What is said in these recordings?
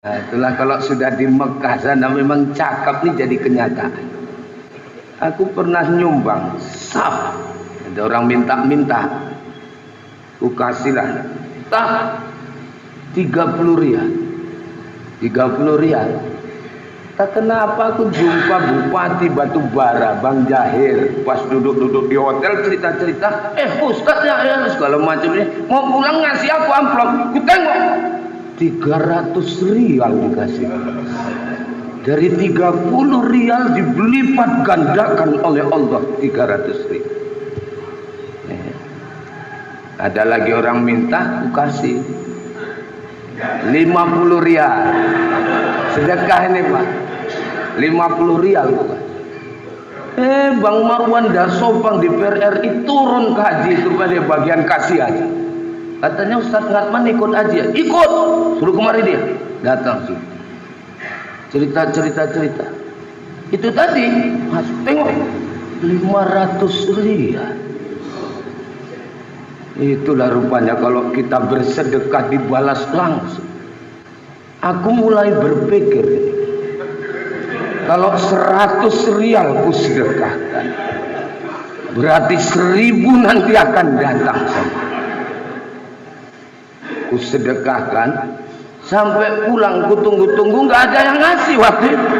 Nah, itulah kalau sudah di Mekah sana memang cakap nih jadi kenyataan. Aku pernah nyumbang saf, ada orang minta-minta, aku kasihlah tak 30 rial. 30 rial. Tak kenapa aku jumpa Bupati Batubara, Bang Jahir, pas duduk-duduk di hotel cerita-cerita, Ustaz ya segala macam ini, mau pulang ngasih aku amplop, ku tengok 300 rial dikasih. Dari 30 rial dilipat gandakan oleh Allah 300 rial. Ada lagi orang minta, aku kasih 50 rial. Sedekah ini Pak, 50 rial bukan. Bang Marwan Dasopang di PRRI turun ke haji itu pada bagian kasih aja. Katanya Ustaz Ngatman ikut haji ya? Ikut, suruh kemari dia. Datang sih. Cerita. Itu tadi, Mas, tengok 500 rial. Itulah rupanya kalau kita bersedekah dibalas langsung. Aku mulai berpikir, kalau 100 rial ku sedekahkan, berarti 1000 nanti akan datang sama. Ku sedekahkan sampai pulang, ku tunggu-tunggu nggak ada yang ngasih waktu itu.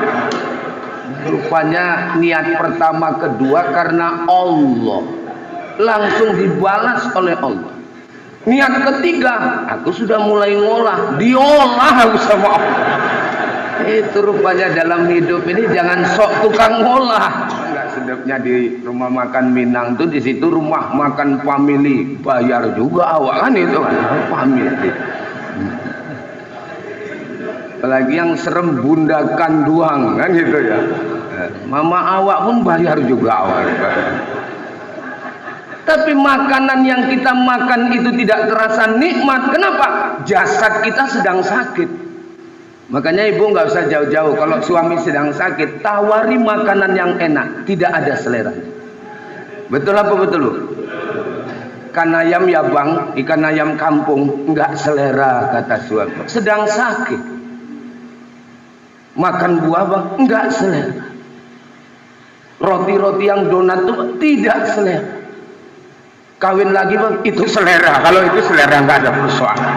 Rupanya niat pertama kedua karena Allah, langsung dibalas oleh Allah. Niat ketiga, aku sudah mulai ngolah, diolah aku sama Allah. Itu rupanya dalam hidup ini jangan sok tukang ngolah. Enggak sedapnya di rumah makan Minang tuh, di situ rumah makan family, bayar juga awak kan itu kan family. Apalagi yang serem Bunda Kanduang kan gitu ya. Mama awak pun bayar juga awak. Tapi makanan yang kita makan itu tidak terasa nikmat. Kenapa? Jasad kita sedang sakit. Makanya ibu nggak usah jauh-jauh. Kalau suami sedang sakit, tawari makanan yang enak. Tidak ada selera. Betul apa betul? Ikan ayam ya bang, ikan ayam kampung nggak selera kata suami. Sedang sakit. Makan buah bang, nggak selera. Roti-roti yang donat itu tidak selera. Kawin lagi bang, itu selera. Kalau itu selera nggak ada persoalan.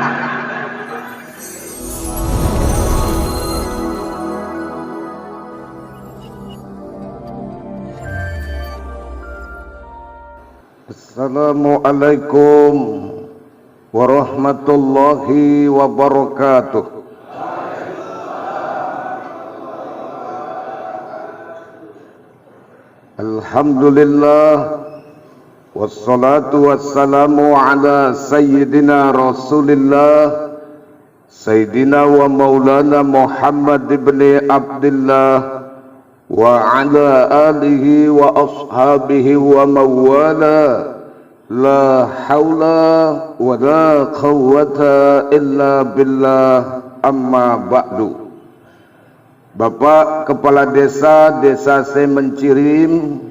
Assalamualaikum warahmatullahi wabarakatuh. Alhamdulillah, wassalatu wassalamu ala sayyidina Rasulillah, Sayyidina wa maulana Muhammad ibn Abdullah wa ala alihi wa ashabihi wa mawala. La hawla wa la quwwata illa billah, amma ba'du. Bapak Kepala Desa Semencirim,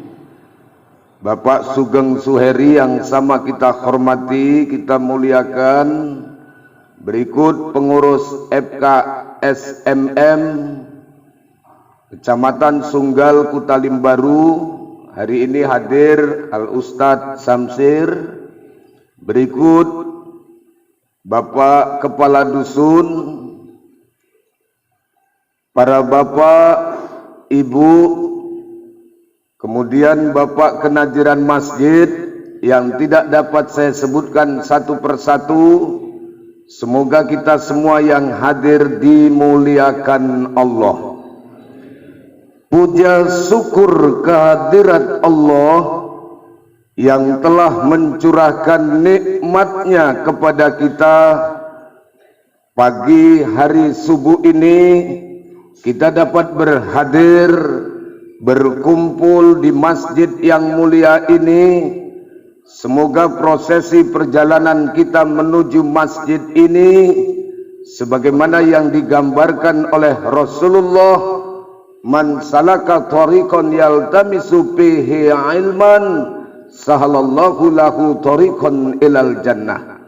Bapak Sugeng Suheri yang sama kita hormati, kita muliakan. Berikut pengurus FKSMM Kecamatan Sunggal Kutalimbaru. Hari ini hadir Al-Ustadz Samsir. Berikut Bapak Kepala Dusun, para Bapak, Ibu, kemudian Bapak Kenajiran Masjid yang tidak dapat saya sebutkan satu persatu. Semoga kita semua yang hadir dimuliakan Allah. Puja syukur kehadirat Allah yang telah mencurahkan nikmatnya kepada kita. Pagi hari subuh ini kita dapat berhadir, berkumpul di masjid yang mulia ini. Semoga prosesi perjalanan kita menuju masjid ini sebagaimana yang digambarkan oleh Rasulullah, man salaka tariqan yaltamisu fihi ilman sahalallahu lahu tariqan ilal jannah.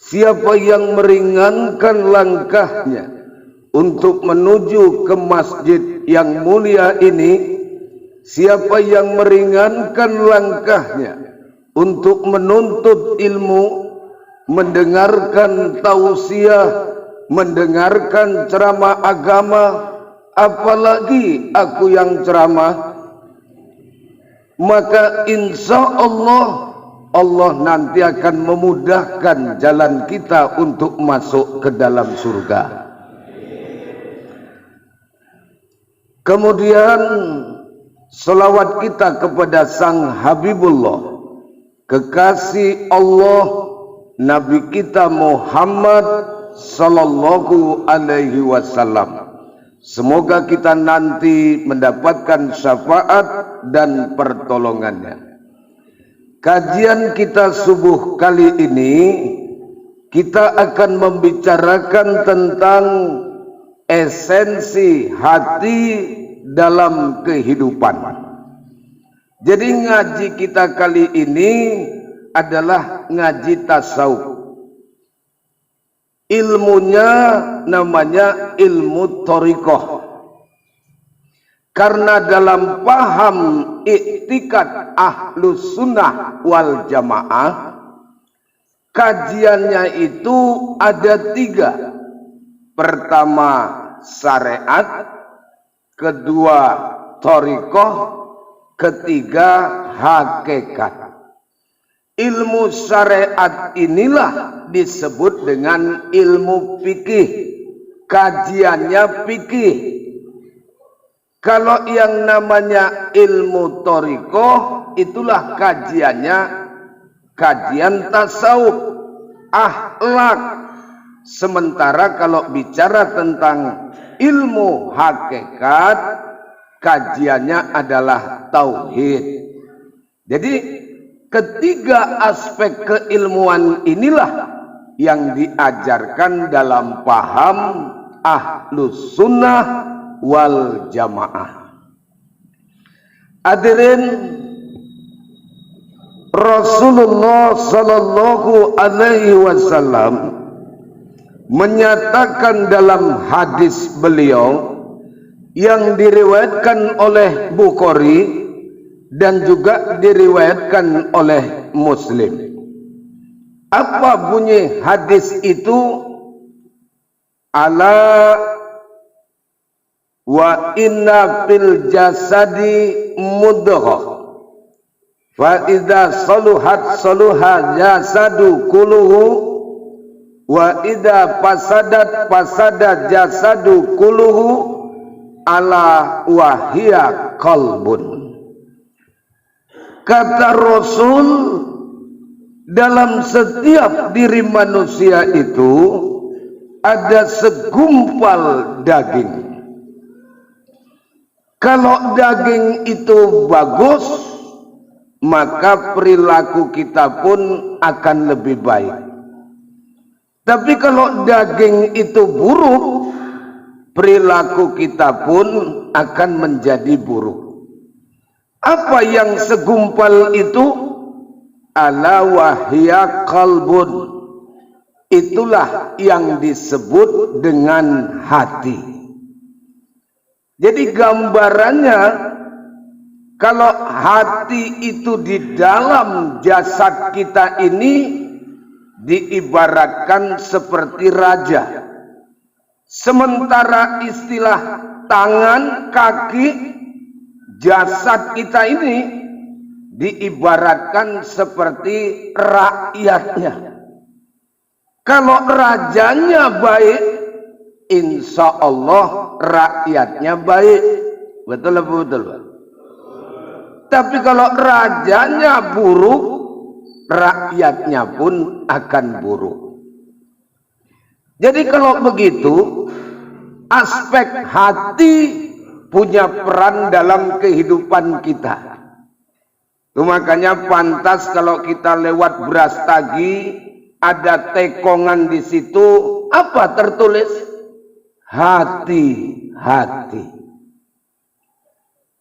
Siapa yang meringankan langkahnya untuk menuju ke masjid yang mulia ini, siapa yang meringankan langkahnya untuk menuntut ilmu, mendengarkan tausiah, mendengarkan ceramah agama, apalagi aku yang ceramah, maka insya Allah Allah nanti akan memudahkan jalan kita untuk masuk ke dalam surga. Kemudian selawat kita kepada Sang Habibullah, kekasih Allah, Nabi kita Muhammad sallallahu alaihi wasallam. Semoga kita nanti mendapatkan syafaat dan pertolongannya. Kajian kita subuh kali ini, kita akan membicarakan tentang esensi hati dalam kehidupan. Jadi ngaji kita kali ini adalah ngaji tasawuf. Ilmunya namanya ilmu thariqah. Karena dalam paham i'tikad Ahlus Sunnah wal Jamaah, kajiannya itu ada 3. Pertama syariat, kedua thariqah, ketiga hakikat. Ilmu syariat inilah disebut dengan ilmu fikih. Kajiannya fikih. Kalau yang namanya ilmu thariqah, itulah kajiannya kajian tasawuf, akhlak. Sementara kalau bicara tentang ilmu hakikat, kajiannya adalah tauhid. Jadi ketiga aspek keilmuan inilah yang diajarkan dalam paham Ahlus Sunnah wal Jamaah. Hadirin, Rasulullah sallallahu alaihi wasallam menyatakan dalam hadis beliau yang diriwayatkan oleh Bukhari dan juga diriwayatkan oleh Muslim. Apa bunyi hadis itu? Ala wa inna fil jasadi mudghah, fa idza saluhat saluha jasadu kulluhu, wa idza fasadat fasada jasadu kulluhu, ala wahia qalbun. Kata Rasul, dalam setiap diri manusia itu ada segumpal daging. Kalau daging itu bagus, maka perilaku kita pun akan lebih baik. Tapi kalau daging itu buruk, perilaku kita pun akan menjadi buruk. Apa yang segumpal itu? Ala wahya qalbun. Itulah yang disebut dengan hati. Jadi gambarannya, kalau hati itu di dalam jasad kita ini diibaratkan seperti raja. Sementara istilah tangan, kaki, jasad kita ini diibaratkan seperti rakyatnya. Kalau rajanya baik, insya Allah rakyatnya baik. Betul apa betul? Tapi kalau rajanya buruk, rakyatnya pun akan buruk. Jadi kalau begitu, aspek hati punya peran dalam kehidupan kita. Itu makanya pantas kalau kita lewat Brastagi, ada tekongan di situ, apa tertulis? Hati-hati.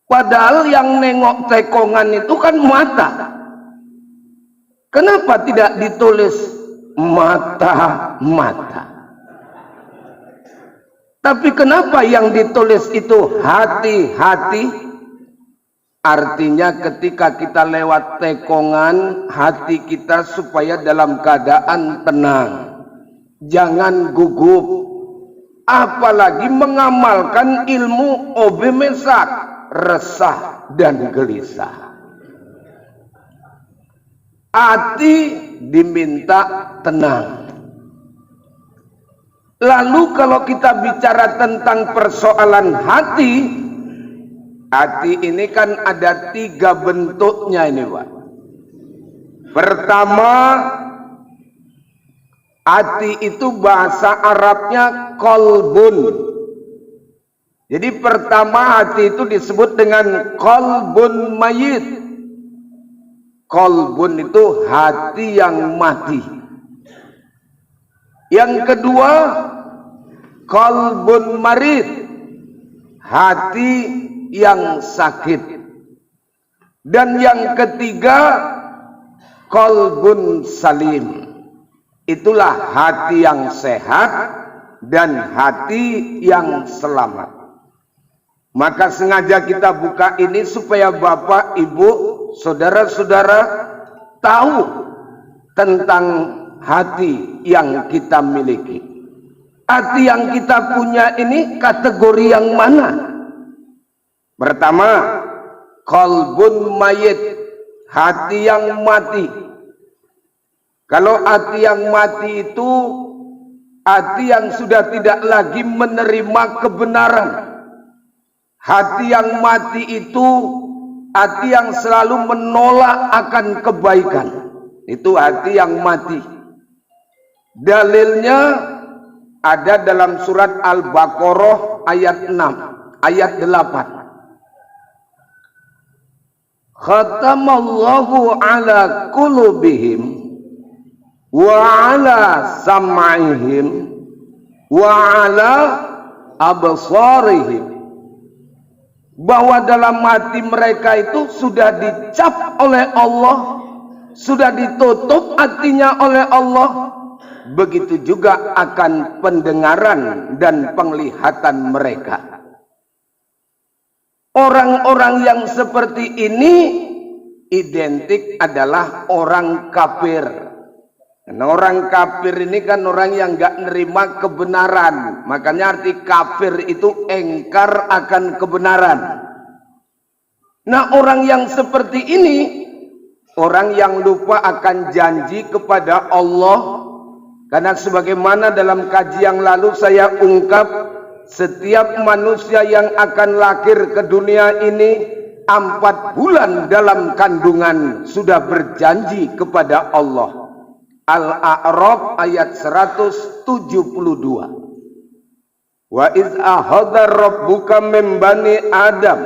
Padahal yang nengok tekongan itu kan mata. Kenapa tidak ditulis mata-mata? Tapi kenapa yang ditulis itu hati-hati? Artinya ketika kita lewat tekongan hati kita supaya dalam keadaan tenang. Jangan gugup. Apalagi mengamalkan ilmu obemesak, resah dan gelisah. Hati diminta tenang. Lalu kalau kita bicara tentang persoalan hati ini kan ada 3 bentuknya ini, Pak. Pertama, hati itu bahasa Arabnya qalbun. Jadi pertama hati itu disebut dengan qalbun mayit. Qalbun itu hati yang mati. Yang kedua, qalbun marid, hati yang sakit. Dan yang ketiga, qalbun salim, itulah hati yang sehat dan hati yang selamat. Maka sengaja kita buka ini supaya Bapak, Ibu, saudara-saudara tahu tentang hati yang kita miliki. Hati yang kita punya ini kategori yang mana? Pertama, qalbun mayit, hati yang mati. Kalau hati yang mati itu hati yang sudah tidak lagi menerima kebenaran. Hati yang mati itu hati yang selalu menolak akan kebaikan. Itu hati yang mati. Dalilnya ada dalam surat Al-Baqarah ayat 6, ayat 8. Khatamallahu ala qulubihim wa ala sam'ihim wa ala absarihim. Bahwa dalam hati mereka itu sudah dicap oleh Allah, sudah ditutup hatinya oleh Allah. Begitu juga akan pendengaran dan penglihatan mereka. Orang-orang yang seperti ini identik adalah orang kafir. Nah, orang kafir ini kan orang yang gak nerima kebenaran. Makanya arti kafir itu engkar akan kebenaran. Nah, orang yang seperti ini, orang yang lupa akan janji kepada Allah. Karena sebagaimana dalam kaji yang lalu saya ungkap, setiap manusia yang akan lahir ke dunia ini 4 bulan dalam kandungan sudah berjanji kepada Allah. Al-A'raf ayat 172. Wa iz ahadha rabbuka min bani Adam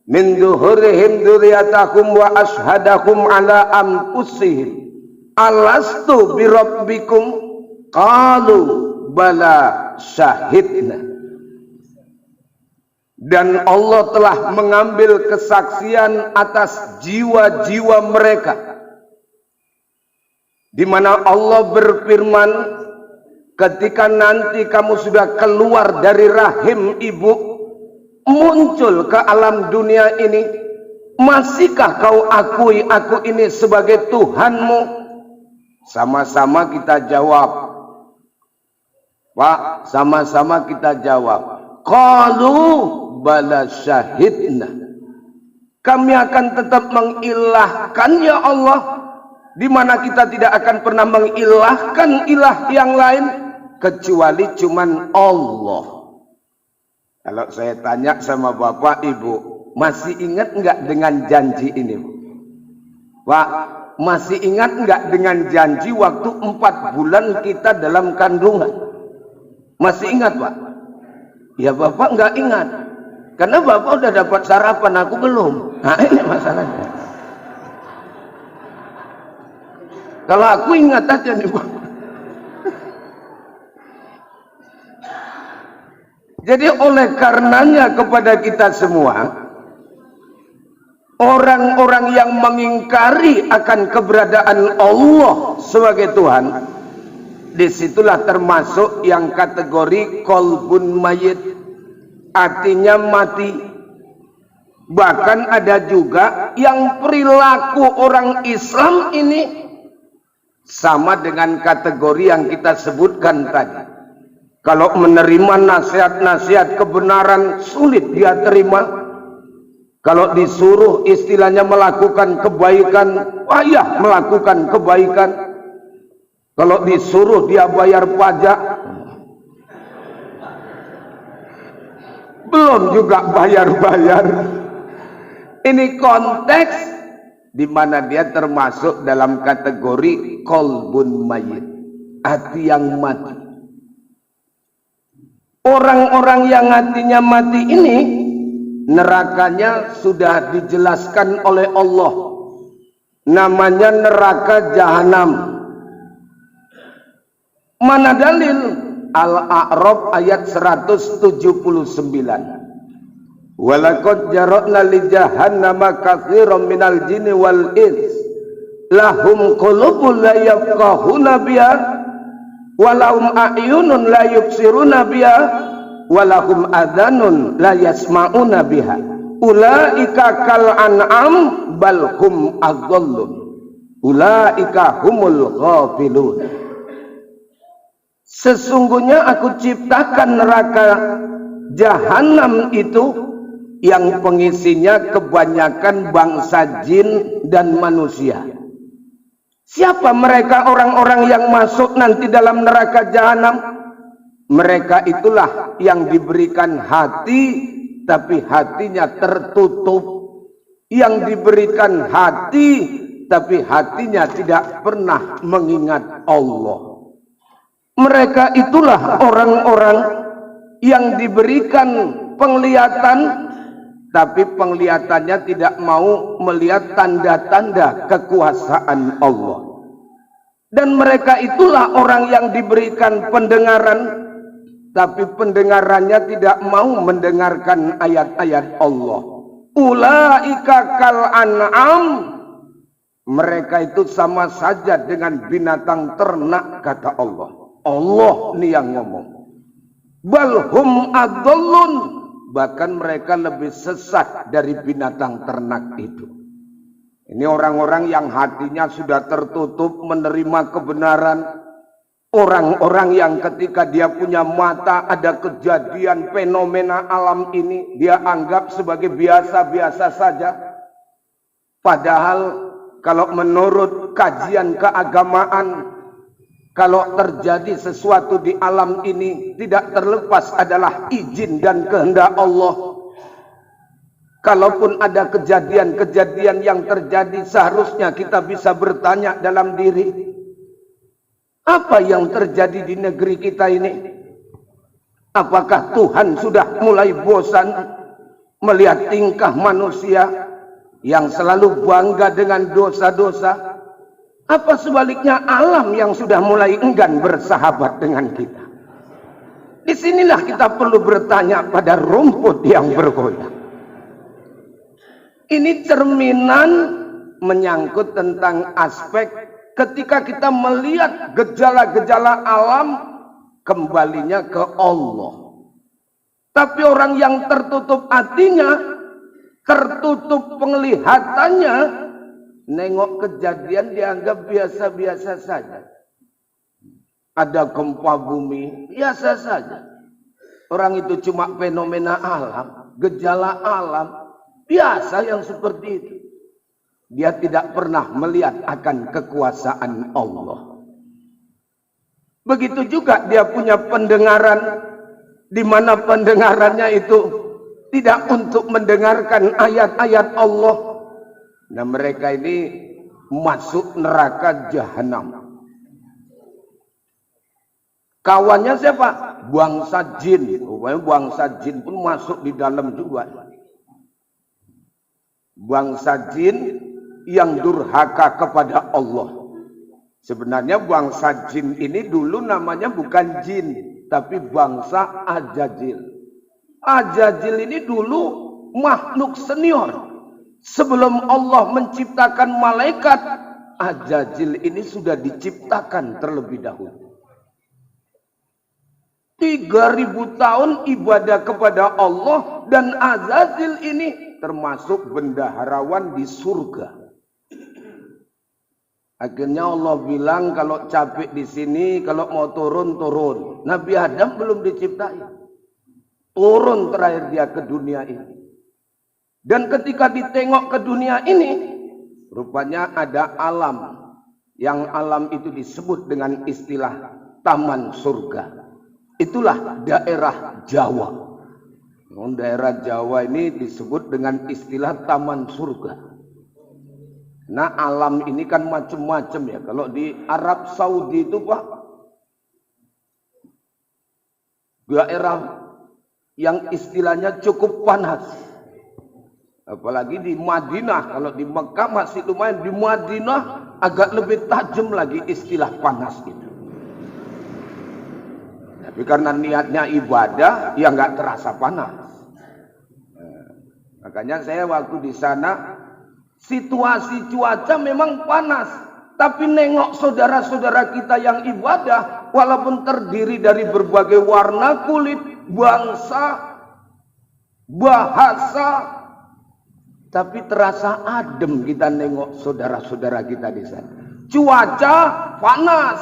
min zuhurihim dzurriyyatahum wa ashhadahum ala anfusihim alastu birabbikum qalu bala syahidna. Dan Allah telah mengambil kesaksian atas jiwa-jiwa mereka, di mana Allah berfirman, ketika nanti kamu sudah keluar dari rahim ibu, muncul ke alam dunia ini, masihkah kau akui aku ini sebagai Tuhanmu? Sama-sama kita jawab, Pak, sama-sama kita jawab. Qalu bala syahidna. Kami akan tetap mengilahkan ya Allah, di mana kita tidak akan pernah mengilahkan ilah yang lain kecuali cuman Allah. Kalau saya tanya sama Bapak Ibu, masih ingat enggak dengan janji ini? Pak, masih ingat enggak dengan janji waktu 4 bulan kita dalam kandungan? Masih ingat, Pak? Ya Bapak enggak ingat. Karena Bapak udah dapat sarapan, aku belum. Nah ini masalahnya. Kalau aku ingat aja nih, Pak. Jadi oleh karenanya kepada kita semua, orang-orang yang mengingkari akan keberadaan Allah sebagai Tuhan, disitulah termasuk yang kategori kolbun mayit, artinya mati. Bahkan ada juga yang perilaku orang Islam ini sama dengan kategori yang kita sebutkan tadi. Kalau menerima nasihat-nasihat kebenaran sulit dia terima. Kalau disuruh istilahnya melakukan kebaikan, payah melakukan kebaikan. Kalau disuruh dia bayar pajak, belum juga bayar-bayar. Ini konteks di mana dia termasuk dalam kategori kolbun mayit, hati yang mati. Orang-orang yang hatinya mati ini nerakanya sudah dijelaskan oleh Allah. Namanya neraka jahanam. Mana dalil? Al-A'raf ayat 179. Walaqad jara'na li jahannama katsiran minal jinni wal ins lahum qulubun la yafqahuna biha walahum a'yunun la yubsiruna biha walahum adhanun la yasma'una biha ulaika kal an'am bal hum adallun ulaika humul ghafilun. Sesungguhnya aku ciptakan neraka jahanam itu yang pengisinya kebanyakan bangsa jin dan manusia. Siapa mereka orang-orang yang masuk nanti dalam neraka jahanam? Mereka itulah yang diberikan hati tapi hatinya tertutup, yang diberikan hati tapi hatinya tidak pernah mengingat Allah. Mereka itulah orang-orang yang diberikan penglihatan tapi penglihatannya tidak mau melihat tanda-tanda kekuasaan Allah. Dan mereka itulah orang yang diberikan pendengaran tapi pendengarannya tidak mau mendengarkan ayat-ayat Allah. Ulaika kal an'am, mereka itu sama saja dengan binatang ternak, kata Allah. Allah nih yang ngomong. Balhum adallun, bahkan mereka lebih sesat dari binatang ternak itu. Ini orang-orang yang hatinya sudah tertutup menerima kebenaran. Orang-orang yang ketika dia punya mata ada kejadian fenomena alam ini, dia anggap sebagai biasa-biasa saja. Padahal kalau menurut kajian keagamaan, kalau terjadi sesuatu di alam ini tidak terlepas adalah izin dan kehendak Allah. Kalaupun ada kejadian-kejadian yang terjadi, seharusnya kita bisa bertanya dalam diri, apa yang terjadi di negeri kita ini? Apakah Tuhan sudah mulai bosan melihat tingkah manusia yang selalu bangga dengan dosa-dosa? Apa sebaliknya alam yang sudah mulai enggan bersahabat dengan kita? Disinilah kita perlu bertanya pada rumput yang bergoyang. Ini cerminan menyangkut tentang aspek ketika kita melihat gejala-gejala alam, kembalinya ke Allah. Tapi orang yang tertutup hatinya, tertutup penglihatannya, nengok kejadian dianggap biasa-biasa saja. Ada gempa bumi, biasa saja. Orang itu cuma fenomena alam, gejala alam, biasa yang seperti itu. Dia tidak pernah melihat akan kekuasaan Allah. Begitu juga dia punya pendengaran, di mana pendengarannya itu tidak untuk mendengarkan ayat-ayat Allah. Nah, mereka ini masuk neraka jahanam. Kawannya siapa? Bangsa jin. Bangsa jin pun masuk di dalam juga. Bangsa jin yang durhaka kepada Allah. Sebenarnya bangsa jin ini dulu namanya bukan jin, tapi bangsa Ajajil. Ajajil ini dulu makhluk senior. Sebelum Allah menciptakan malaikat, Ajajil ini sudah diciptakan terlebih dahulu. 3.000 tahun ibadah kepada Allah, dan Azazil ini termasuk bendaharawan di surga. Akhirnya Allah bilang kalau capek di sini, kalau mau turun, turun. Nabi Adam belum diciptai. Turun terakhir dia ke dunia ini. Dan ketika ditengok ke dunia ini, rupanya ada alam. Yang alam itu disebut dengan istilah taman surga. Itulah daerah Jawa. Daerah Jawa ini disebut dengan istilah taman surga. Nah, alam ini kan macam-macam ya. Kalau di Arab Saudi itu Pak, daerah yang istilahnya cukup panas. Apalagi di Madinah. Kalau di Mekah masih lumayan, di Madinah agak lebih tajam lagi istilah panas itu. Tapi karena niatnya ibadah, ya nggak terasa panas. Makanya saya waktu di sana, situasi cuaca memang panas. Tapi nengok saudara-saudara kita yang ibadah, walaupun terdiri dari berbagai warna kulit, bangsa, bahasa, tapi terasa adem kita nengok saudara-saudara kita di sana. Cuaca panas,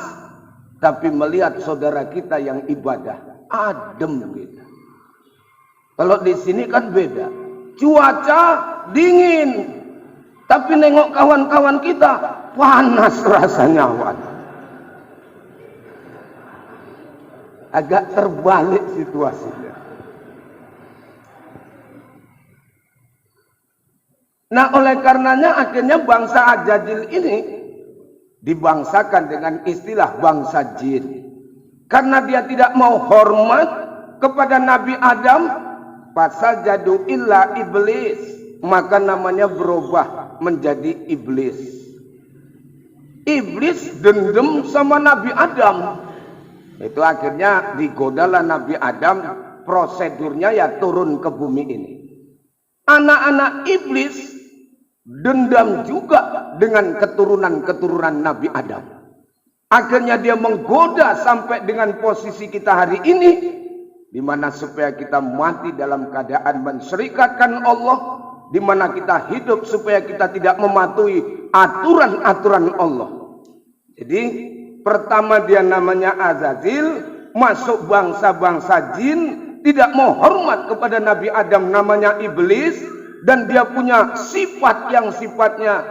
tapi melihat saudara kita yang ibadah, adem kita. Kalau di sini kan beda. Cuaca dingin, tapi nengok kawan-kawan kita, panas rasanya. Agak terbalik situasinya. Nah, oleh karenanya akhirnya bangsa Azazil ini dibangsakan dengan istilah bangsa jin. Karena dia tidak mau hormat kepada Nabi Adam, pasal jadu illa iblis, maka namanya berubah menjadi iblis. Iblis dendam sama Nabi Adam. Itu akhirnya digodalah Nabi Adam, prosedurnya ya turun ke bumi ini. Anak-anak iblis dendam juga dengan keturunan-keturunan Nabi Adam. Akhirnya dia menggoda sampai dengan posisi kita hari ini, di mana supaya kita mati dalam keadaan mensyirikatkan Allah, di mana kita hidup supaya kita tidak mematuhi aturan-aturan Allah. Jadi pertama dia namanya Azazil, masuk bangsa-bangsa jin, tidak mau hormat kepada Nabi Adam, namanya iblis. Dan dia punya sifat yang sifatnya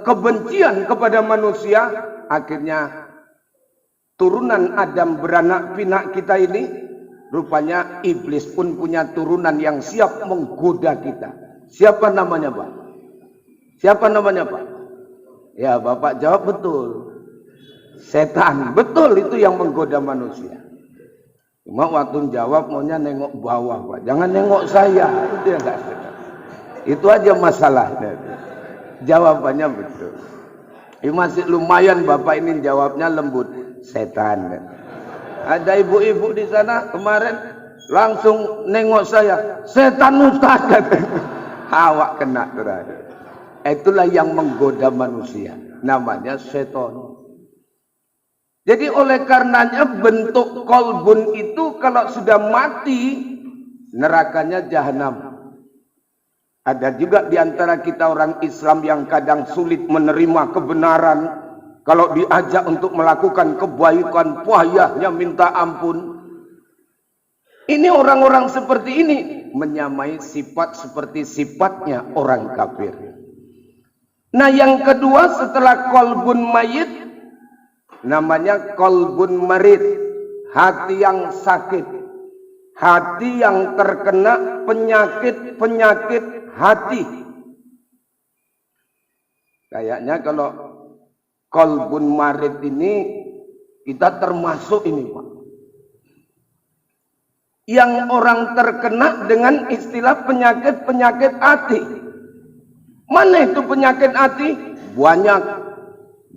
kebencian kepada manusia. Akhirnya turunan Adam beranak pinak kita ini, rupanya iblis pun punya turunan yang siap menggoda kita. Siapa namanya Pak? Siapa namanya Pak? Ya Bapak jawab betul. Setan. Betul, itu yang menggoda manusia. Cuma waktu jawab maunya nengok bawah Pak. Jangan nengok saya. Itu yang enggak setan. Itu aja masalahnya. Jawabannya betul. Masih lumayan Bapak ini jawabnya lembut. Setan. Ada ibu-ibu di sana kemarin langsung nengok saya. Setan Ustaz. Awak kena terakhir. Itulah yang menggoda manusia. Namanya setan. Jadi oleh karenanya bentuk kolbun itu kalau sudah mati, nerakanya jahanam. Ada juga di antara kita orang Islam yang kadang sulit menerima kebenaran. Kalau diajak untuk melakukan kebaikan, payahnya minta ampun. Ini orang-orang seperti ini menyamai sifat seperti sifatnya orang kafir. Nah, yang kedua setelah kolbun mayit, namanya kolbun marid, hati yang sakit, hati yang terkena penyakit hati. Kayaknya kalau kolbun marid ini kita termasuk ini Pak, yang orang terkena dengan istilah penyakit hati. Mana itu penyakit hati? Banyak.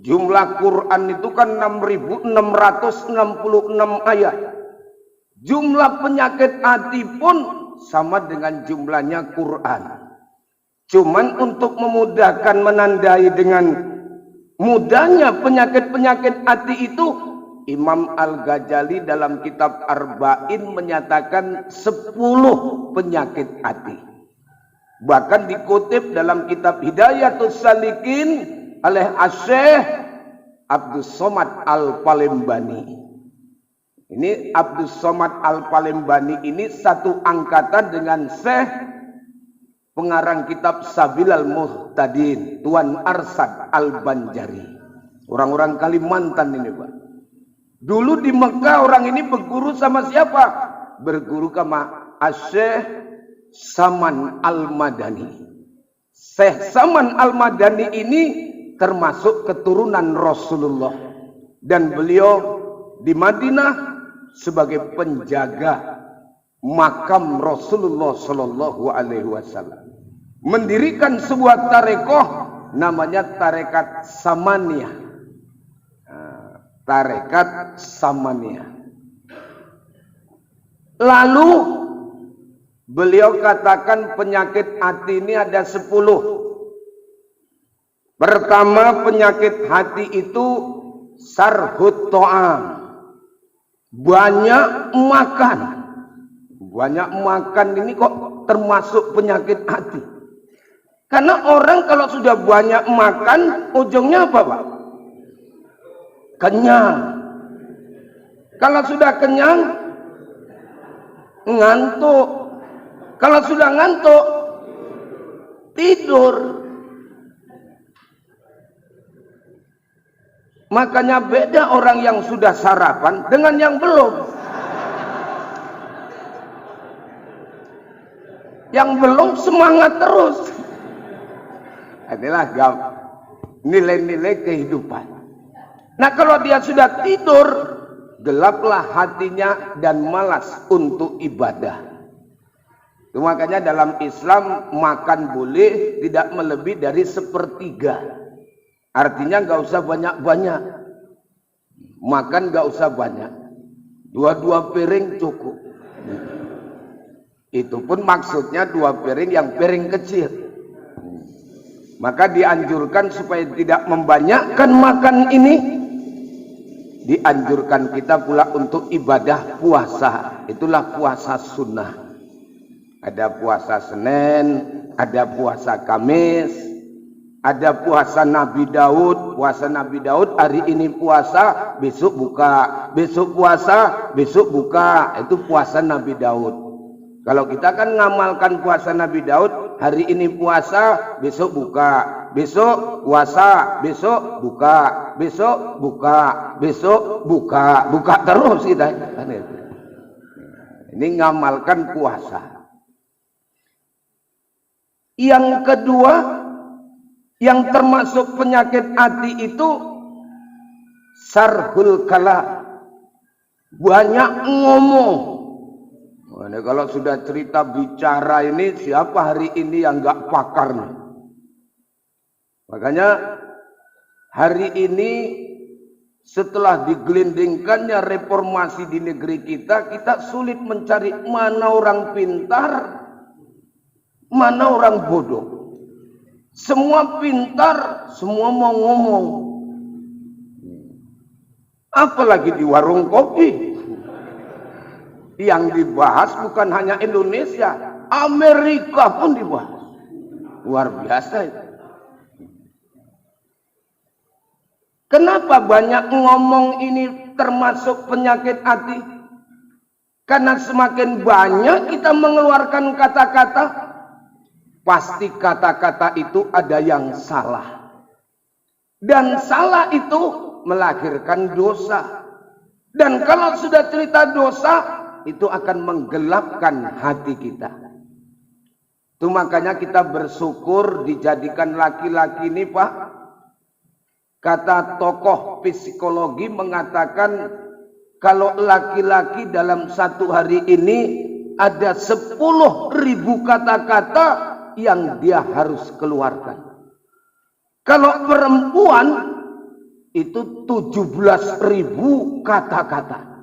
Jumlah Quran itu kan 6.666 ayat. Jumlah penyakit hati pun sama dengan jumlahnya Quran. Cuman untuk memudahkan menandai dengan mudahnya penyakit-penyakit hati itu, Imam Al-Ghazali dalam kitab Arba'in menyatakan 10 penyakit hati. Bahkan dikutip dalam kitab Hidayatus Salikin oleh Asy-Syaikh Abdus Somad Al-Palembani. Ini Abdus Somad Al-Palembani ini satu angkatan dengan Syekh pengarang kitab Sabilal Muhtadin, Tuan Arsad Al-Banjari. Orang-orang Kalimantan ini, Pak. Dulu di Mekah orang ini berguru sama siapa? Berguru sama Asy-Syaikh Saman Al-Madani. Syekh Saman Al-Madani ini termasuk keturunan Rasulullah. Dan beliau di Madinah sebagai penjaga makam Rasulullah Sallallahu Alaihi Wasallam. Mendirikan sebuah tarekoh namanya Tarekat Samaniyah. Tarekat Samaniyah. Lalu beliau katakan penyakit hati ini ada 10. Pertama penyakit hati itu sarhut to'am. Banyak makan. Banyak makan ini kok termasuk penyakit hati. Karena orang kalau sudah banyak makan ujungnya apa, Pak? Kenyang. Kalau sudah kenyang, ngantuk. Kalau sudah ngantuk, tidur. Makanya beda orang yang sudah sarapan dengan yang belum. Yang belum semangat terus. Inilah nilai-nilai kehidupan. Nah kalau dia sudah tidur, gelaplah hatinya dan malas untuk ibadah. Itu makanya dalam Islam makan boleh tidak melebihi dari 1/3. Artinya nggak usah banyak-banyak. Makan nggak usah banyak. 2 piring cukup. Itu pun maksudnya 2 piring yang piring kecil. Maka dianjurkan supaya tidak membanyakkan makan ini. Dianjurkan kita pula untuk ibadah puasa. Itulah puasa sunnah. Ada puasa Senin, ada puasa Kamis, ada puasa Nabi Daud. Puasa Nabi Daud hari ini puasa, besok buka. Besok puasa, besok buka. Itu puasa Nabi Daud. Kalau kita kan ngamalkan puasa Nabi Daud, hari ini puasa, besok buka. Besok puasa, besok buka. Besok buka, besok buka. Buka terus kita. Ini ngamalkan puasa. Yang kedua, yang termasuk penyakit hati itu sarhul kalam. Banyak ngomong. Nah, kalau sudah cerita bicara ini, siapa hari ini yang nggak pakar nih? Makanya hari ini setelah digelindingkannya reformasi di negeri kita, kita sulit mencari mana orang pintar, mana orang bodoh. Semua pintar, semua mau ngomong. Apalagi di warung kopi. Yang dibahas bukan hanya Indonesia, Amerika pun dibahas. Luar biasa itu. Kenapa banyak ngomong ini termasuk penyakit hati? Karena semakin banyak kita mengeluarkan kata-kata, pasti kata-kata itu ada yang salah. Dan salah itu melahirkan dosa. Dan kalau sudah cerita dosa, itu akan menggelapkan hati kita. Itu makanya kita bersyukur dijadikan laki-laki ini, Pak. Kata tokoh psikologi mengatakan kalau laki-laki dalam satu hari ini ada 10.000 kata-kata yang dia harus keluarkan. Kalau perempuan itu 17.000 kata-kata.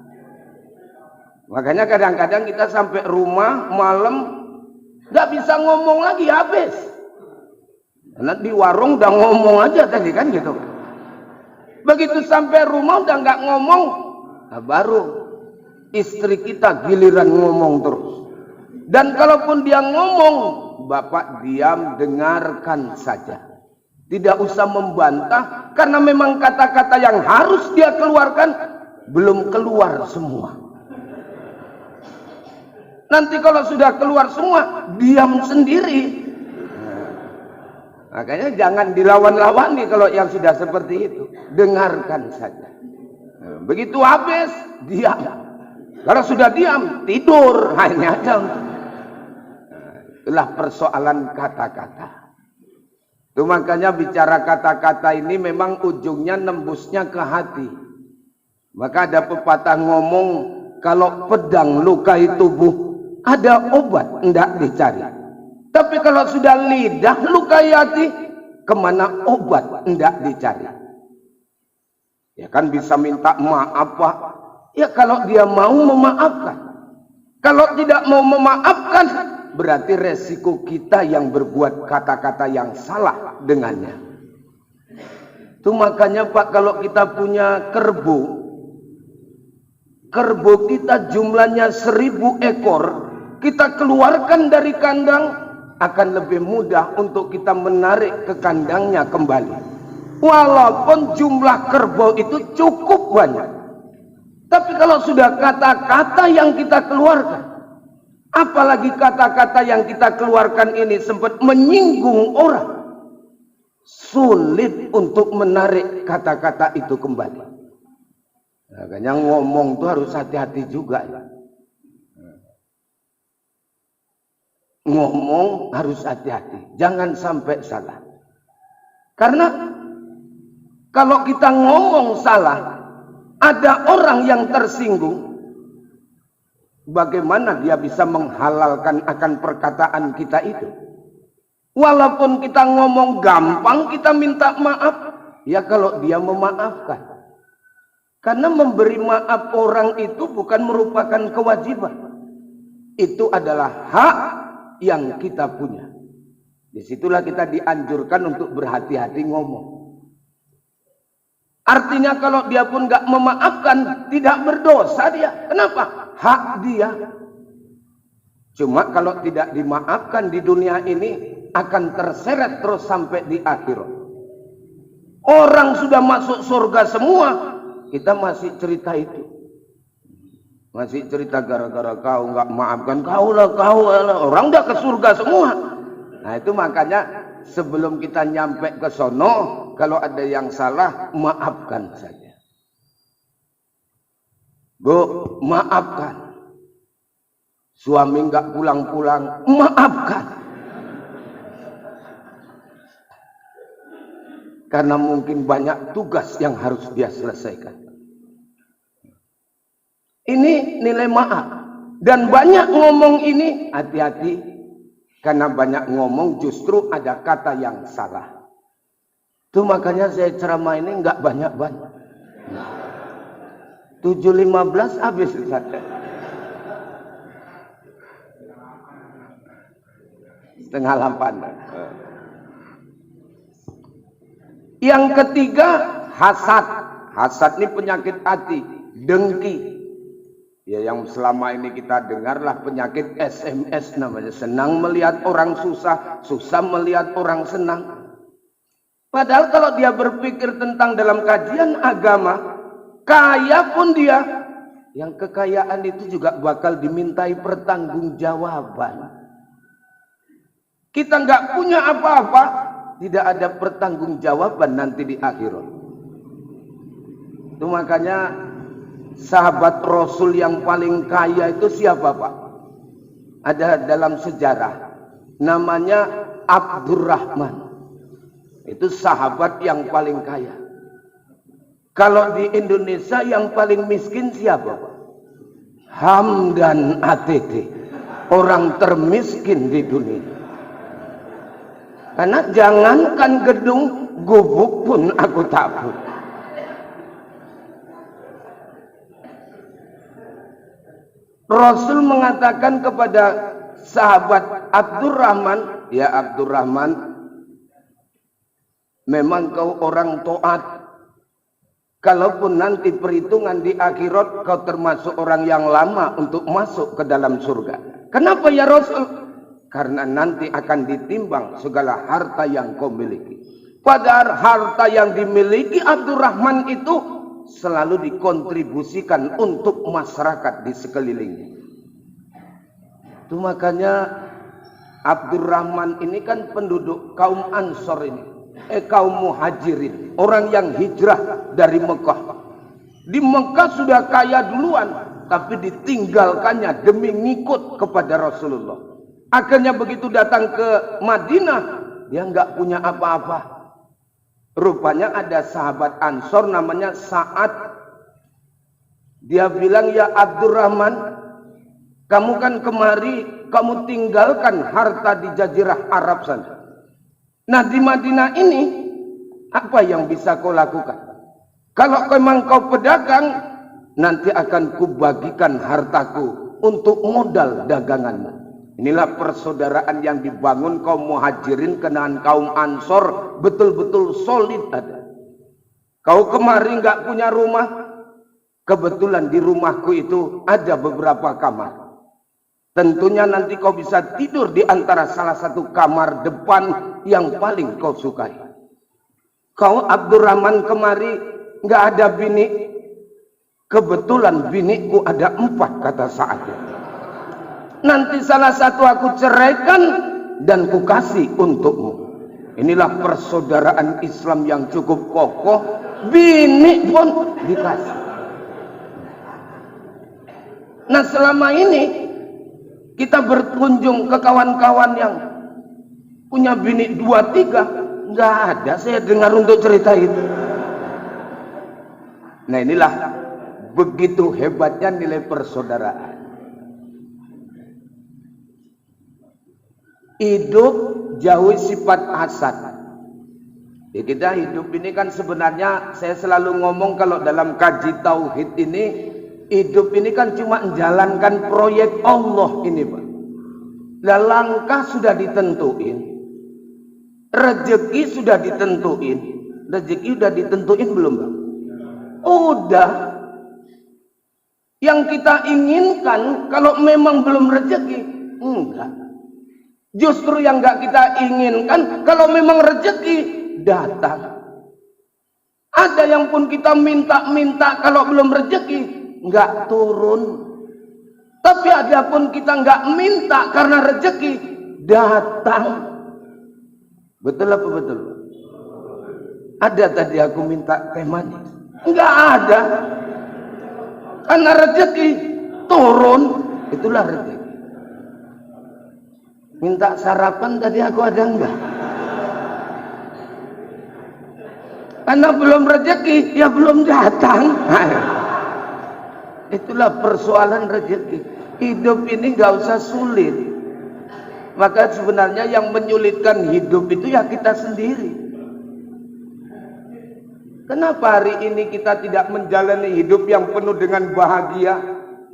Makanya kadang-kadang kita sampai rumah malam nggak bisa ngomong lagi, habis. Karena di warung udah ngomong aja tadi kan gitu. Begitu sampai rumah udah nggak ngomong, Nah, baru istri kita giliran ngomong terus. Dan kalaupun dia ngomong, bapak diam, dengarkan saja. Tidak usah membantah, karena memang kata-kata yang harus dia keluarkan belum keluar semua. Nanti kalau sudah keluar semua, diam sendiri. Makanya jangan dilawan-lawani kalau yang sudah seperti itu. Dengarkan saja. Begitu habis, diam. Kalau sudah diam, tidur. Hanya aja. Itulah persoalan kata-kata. Itu makanya bicara kata-kata ini memang ujungnya nembusnya ke hati. Maka ada pepatah ngomong, kalau pedang lukai tubuh, ada obat hendak dicari. Tapi kalau sudah lidah lukai hati, kemana obat hendak dicari? Ya kan bisa minta maaf Pak. Ya kalau dia mau memaafkan. Kalau tidak mau memaafkan, berarti resiko kita yang berbuat kata-kata yang salah dengannya. Itu makanya Pak, kalau kita punya kerbau kita jumlahnya 1000 ekor, kita keluarkan dari kandang, akan lebih mudah untuk kita menarik ke kandangnya kembali. Walaupun jumlah kerbau itu cukup banyak. Tapi kalau sudah kata-kata yang kita keluarkan, apalagi kata-kata yang kita keluarkan ini sempat menyinggung orang, sulit untuk menarik kata-kata itu kembali. Makanya ngomong itu harus hati-hati juga ya. Ngomong harus hati-hati, jangan sampai salah. Karena kalau kita ngomong salah, ada orang yang tersinggung, bagaimana dia bisa menghalalkan akan perkataan kita itu? Walaupun kita ngomong gampang, kita minta maaf, ya kalau dia memaafkan. Karena memberi maaf orang itu bukan merupakan kewajiban. Itu adalah hak yang kita punya. Disitulah kita dianjurkan untuk berhati-hati ngomong. Artinya kalau dia pun gak memaafkan, tidak berdosa dia. Kenapa? Hak dia. Cuma kalau tidak dimaafkan di dunia ini, akan terseret terus sampai di akhirat. Orang sudah masuk surga semua, kita masih cerita itu. Masih cerita gara-gara kau nggak maafkan, kau lah. Orang udah ke surga semua. Nah itu makanya sebelum kita nyampe ke sono, kalau ada yang salah, maafkan saja. Bu, maafkan. Suami nggak pulang-pulang, maafkan. Karena mungkin banyak tugas yang harus dia selesaikan. Ini nilai maaf. Dan banyak ngomong ini, hati-hati. Karena banyak ngomong justru ada kata yang salah. Itu makanya saya ceramah ini nggak banyak-banyak. 7.15 habis. Setengah 8. Yang ketiga, hasad. Hasad ini penyakit hati. Dengki. Ya yang selama ini kita dengarlah penyakit SMS namanya. Senang melihat orang susah, susah melihat orang senang. Padahal kalau dia berpikir tentang dalam kajian agama, kaya pun dia, yang kekayaan itu juga bakal dimintai pertanggungjawaban. Kita nggak punya apa-apa, tidak ada pertanggungjawaban nanti di akhirat. Itu makanya sahabat Rasul yang paling kaya itu siapa Pak? Ada dalam sejarah. Namanya Abdurrahman. Itu sahabat yang paling kaya. Kalau di Indonesia yang paling miskin siapa Pak? Hamdan ATT. Orang termiskin di dunia. Karena jangankan gedung, gubuk pun aku takut. Rasul mengatakan kepada sahabat Abdurrahman, ya Abdurrahman, memang kau orang taat, Kalaupun nanti perhitungan di akhirat kau termasuk orang yang lama untuk masuk ke dalam surga. Kenapa ya Rasul? Karena nanti akan ditimbang segala harta yang kau miliki. Padahal harta yang dimiliki Abdurrahman itu selalu dikontribusikan untuk masyarakat di sekelilingnya. Itu makanya Abdurrahman ini kan penduduk kaum Ansor ini. Kaum muhajirin, orang yang hijrah dari Mekah. Di Mekah sudah kaya duluan, tapi ditinggalkannya demi ngikut kepada Rasulullah. Akhirnya begitu datang ke Madinah, dia nggak punya apa-apa. Rupanya ada sahabat Ansor namanya Sa'ad. Dia bilang, ya Abdurrahman, kamu kan kemari, kamu tinggalkan harta di jazirah Arab sana. Nah di Madinah ini apa yang bisa kau lakukan? Kalau memang kau pedagang, nanti akan kubagikan hartaku untuk modal daganganmu. Inilah persaudaraan yang dibangun kaum muhajirin dengan kaum Ansor, betul-betul solid ada. Kau kemari nggak punya rumah, kebetulan di rumahku itu ada beberapa kamar. Tentunya nanti kau bisa tidur di antara salah satu kamar depan yang paling kau sukai. Kau Abdurrahman kemari nggak ada bini. Kebetulan biniku ada 4 kata Sa'ad. Nanti salah satu aku ceraikan dan ku kasih untukmu. Inilah persaudaraan Islam yang cukup kokoh. Bini pun dikasih. Nah selama ini kita berkunjung ke kawan-kawan yang punya bini 2-3, nggak ada saya dengar untuk cerita itu. Nah inilah begitu hebatnya nilai persaudaraan. Hidup jauhi sifat hasad. Ya kita hidup ini kan sebenarnya saya selalu ngomong kalau dalam kaji tauhid ini, hidup ini kan cuma menjalankan proyek Allah ini Pak. Lah langkah sudah ditentuin. Rezeki sudah ditentuin. Rezeki sudah ditentuin belum Pak? Udah. Yang kita inginkan kalau memang belum rezeki, enggak. Justru yang enggak kita inginkan kalau memang rezeki datang. Ada yang pun kita minta-minta kalau belum rezeki enggak turun. Tapi ada pun kita enggak minta karena rezeki datang. Betul apa betul? Ada tadi aku minta teh manis. Enggak ada. Karena rezeki turun, itulah rezeki. Minta sarapan tadi aku ada enggak? Karena belum rezeki, ya belum datang. Itulah persoalan rezeki. Hidup ini nggak usah sulit. Maka sebenarnya yang menyulitkan hidup itu ya kita sendiri. Kenapa hari ini kita tidak menjalani hidup yang penuh dengan bahagia?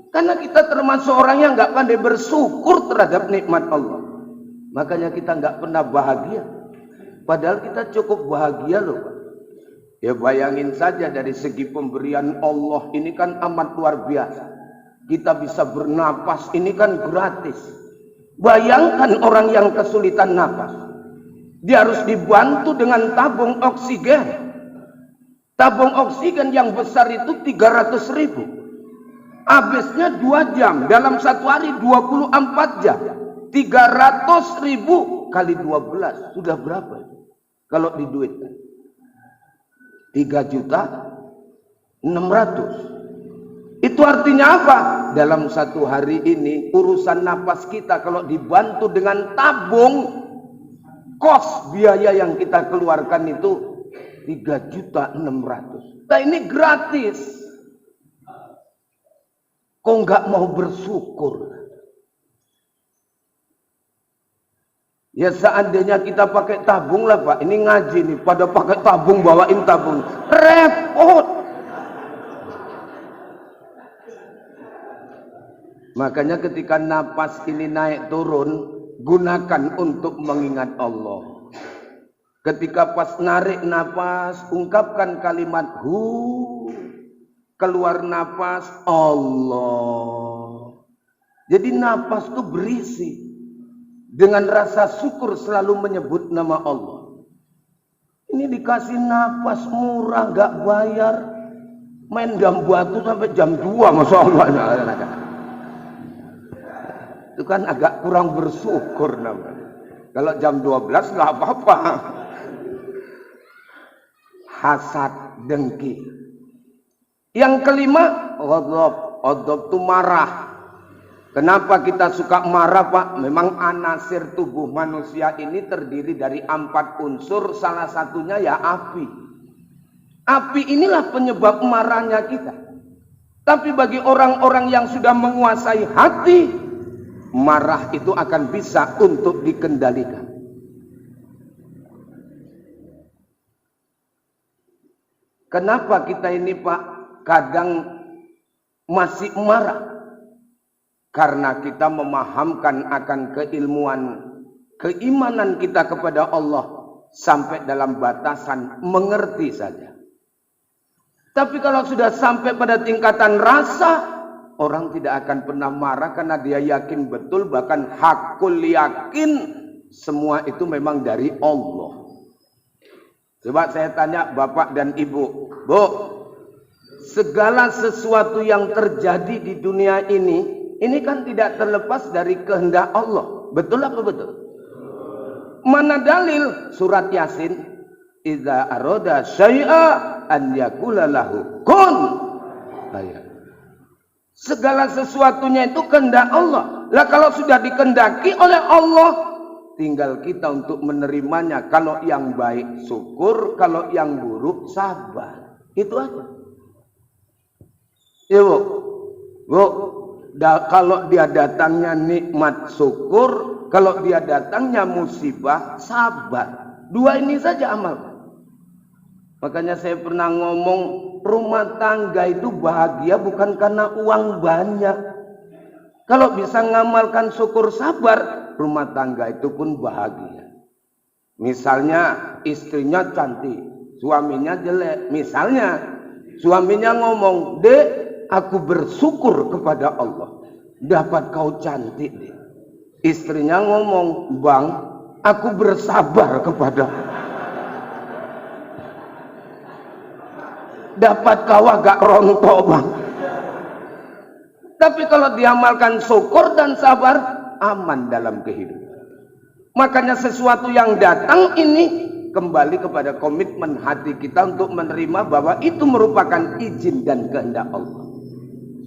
Karena kita termasuk orang yang nggak pandai bersyukur terhadap nikmat Allah. Makanya kita nggak pernah bahagia. Padahal kita cukup bahagia loh. Ya bayangin saja dari segi pemberian Allah ini kan amat luar biasa. Kita bisa bernapas ini kan gratis. Bayangkan orang yang kesulitan napas. Dia harus dibantu dengan tabung oksigen. Tabung oksigen yang besar itu 300.000. Habisnya 2 jam. Dalam satu hari 24 jam. 300.000 kali 12 sudah berapa itu? Kalau diduitkan 3.600.000. Itu artinya apa? Dalam satu hari ini urusan napas kita kalau dibantu dengan tabung, kos biaya yang kita keluarkan itu 3.600.000. Nah ini gratis. Kok nggak mau bersyukur? Ya seandainya kita pakai tabung lah Pak. Ini ngaji nih. Pada pakai tabung, bawain tabung. Repot. Makanya ketika napas ini naik turun, gunakan untuk mengingat Allah. Ketika pas narik napas, ungkapkan kalimat hu. Keluar napas, Allah. Jadi napas itu berisi. Dengan rasa syukur selalu menyebut nama Allah. Ini dikasih napas murah, gak bayar. Main jam batu sampai jam 2, Masya Allah. Itu kan agak kurang bersyukur namanya. Kalau jam 12 gak apa-apa. Hasad, dengki. Yang kelima, ghadab. Ghadab itu marah. Kenapa kita suka marah, Pak? Memang anasir tubuh manusia ini terdiri dari 4 unsur, salah satunya ya api. Api inilah penyebab marahnya kita. Tapi bagi orang-orang yang sudah menguasai hati, marah itu akan bisa untuk dikendalikan. Kenapa kita ini, Pak, kadang masih marah? Karena kita memahamkan akan keilmuan, keimanan kita kepada Allah sampai dalam batasan mengerti saja. Tapi kalau sudah sampai pada tingkatan rasa, orang tidak akan pernah marah karena dia yakin betul, bahkan hakul yakin semua itu memang dari Allah. Coba saya tanya Bapak dan Ibu, Bu, segala sesuatu yang terjadi di dunia ini kan tidak terlepas dari kehendak Allah. Betul apa betul? Mana dalil? Surat Yasin. Idza arada syai'a an yaqula lahu kun. Segala sesuatunya itu kehendak Allah. Lah kalau sudah dikehendaki oleh Allah, tinggal kita untuk menerimanya. Kalau yang baik syukur, kalau yang buruk sabar. Itu aja. Ya, Bu. Kalau dia datangnya nikmat syukur, kalau dia datangnya musibah sabar. 2 ini saja amal. Makanya saya pernah ngomong, rumah tangga itu bahagia bukan karena uang banyak. Kalau bisa ngamalkan syukur sabar, rumah tangga itu pun bahagia. Misalnya istrinya cantik, suaminya jelek. Misalnya suaminya ngomong, "Dek, aku bersyukur kepada Allah dapat kau cantik, Dek." Istrinya ngomong, "Bang, aku bersabar kepada dapat kau agak rontok, Bang." Tapi kalau diamalkan syukur dan sabar, aman dalam kehidupan. Makanya sesuatu yang datang ini kembali kepada komitmen hati kita untuk menerima bahwa itu merupakan izin dan kehendak Allah.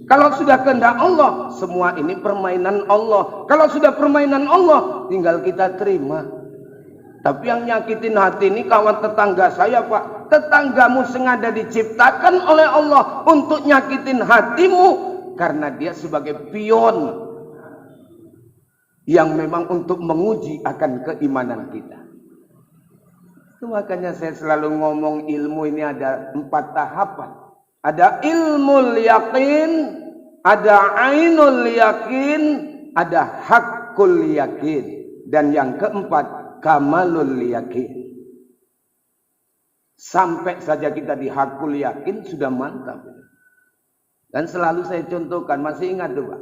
Kalau sudah kehendak Allah, semua ini permainan Allah. Kalau sudah permainan Allah, tinggal kita terima. Tapi yang nyakitin hati ini kawan tetangga saya, Pak. Tetanggamu sengaja diciptakan oleh Allah untuk nyakitin hatimu. Karena dia sebagai pion yang memang untuk menguji akan keimanan kita. Itu makanya saya selalu ngomong ilmu ini ada 4 tahapan. Ada ilmul yakin, ada ainul yakin, ada hakul yakin. Dan yang keempat, kamalul yakin. Sampai saja kita di hakul yakin sudah mantap. Dan selalu saya contohkan, masih ingat tuh Pak?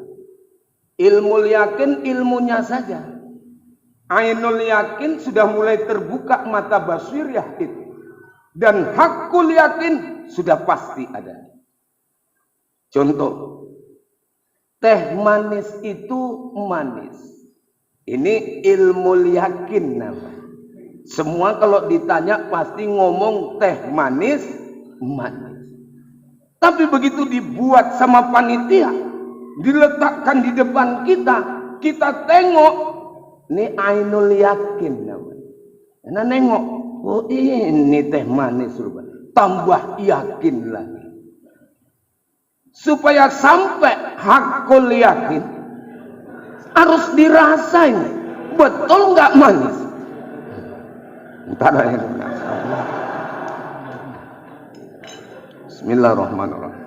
Ilmu yakin ilmunya saja. Ainul yakin sudah mulai terbuka mata basirah itu. Dan hakul yakin sudah pasti ada. Contoh, teh manis itu manis. Ini ilmu yakin namanya. Semua kalau ditanya pasti ngomong teh manis, manis. Tapi begitu dibuat sama panitia, diletakkan di depan kita, kita tengok, ini ainul yakin namanya. Karena nengok, oh ini teh manis rupanya. Tambah yakin lagi. Supaya sampai hakul yakin, harus dirasain. Betul nggak manis? Entar aja. Bismillahirrahmanirrahim.